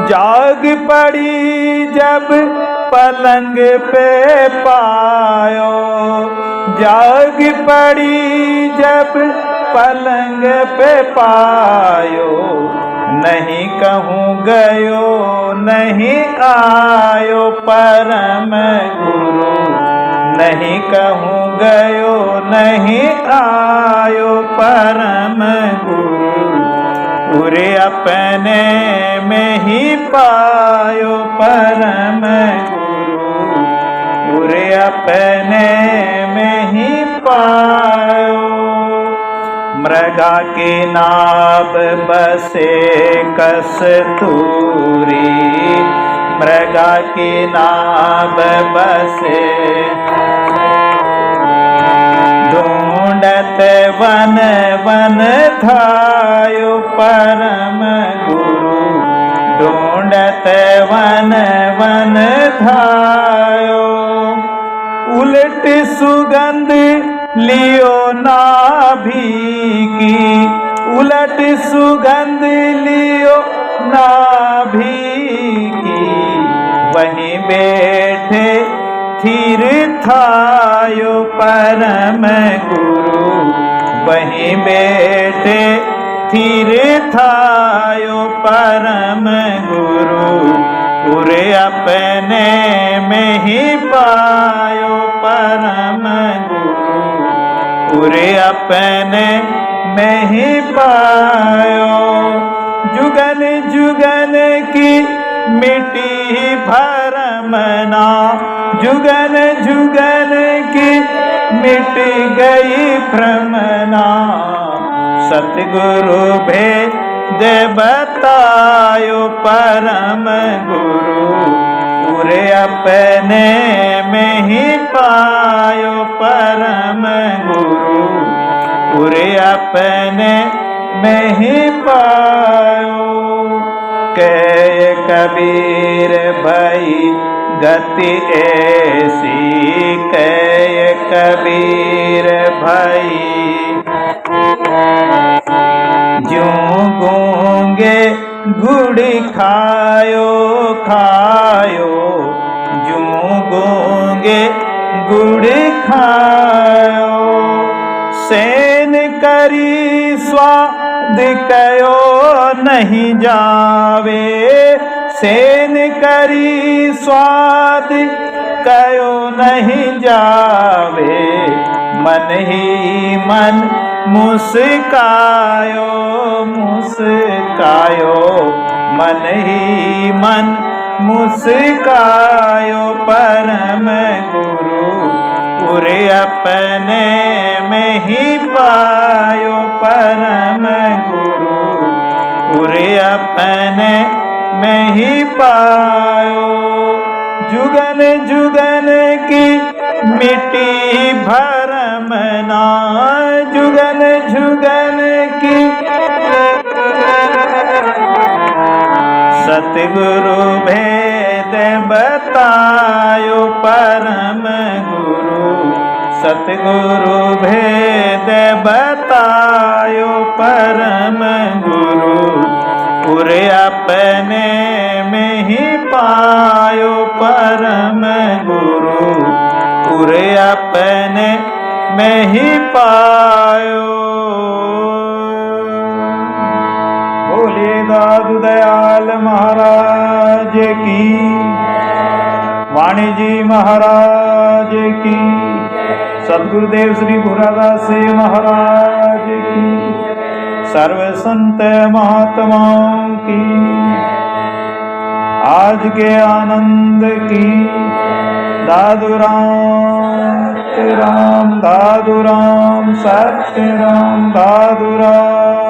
जाग पड़ी जब पलंग पे पायो, जाग पड़ी जब पलंग पे पायो, नहीं कहूँ गयो नहीं आयो परम गुरु, नहीं कहूँ गयो नहीं आयो परम गुरु, उरे अपने में ही पायो परम गुरु, उरे अपने में ही पायो। मृगा के नाभ बसे कस्तूरी, मृगा के नाभ बसे ढूंढत वन वन धायो परम गुरु, ढूंढत वन वन धायो। उलट सुगंध लियो नाभि की, उलट सुगंध लियो नाभि की, वहीं बैठे थिर थायो परम गुरु, वहीं बैठे थिर थायो परम गुरु। उरे अपने में ही पायो परम गुरु, उरे अपने में ही पायो। जुगन जुगन की मिट्टी भरमना, जुगन जुगन की मिट गई भ्रमना, सतगुरु भेद बतायो परम गुरु, उरे अपने में ही पायो परम गुरु, उरे अपने में ही पायो। कह कबीर भई गति ऐसी, कह कबीर भई ज्यों गूंगे गुड़ खायो खायो, ज्यों गूंगे गुड़ खायो। सेन करी स्वाद कयो नहीं जावे, सेन करी स्वाद कयो नहीं जावे। मन ही मन मुस्कायो मुस्कायो, मन ही मन मुस्कायो परम गुरु, उरे अपने में ही पायो परम गुरु, उरे अपने में ही पायो। जुगन जुगन की मिट्टी भरमना, जुगन जुगन की सतगुरु भेद बतायो परम गुरु, सतगुरु भेद बतायो परम गुरु, उरे अपने में ही पायो परम गुरु, उरे अपने में ही पायो। बोले दादू दयाल महाराज की, वाणी जी महाराज की, सद्गुरुदेव श्री भूरादास महाराज की, सर्व संत महात्माओं की, आज के आनंद की। दादू राम सत्य राम, दादू राम।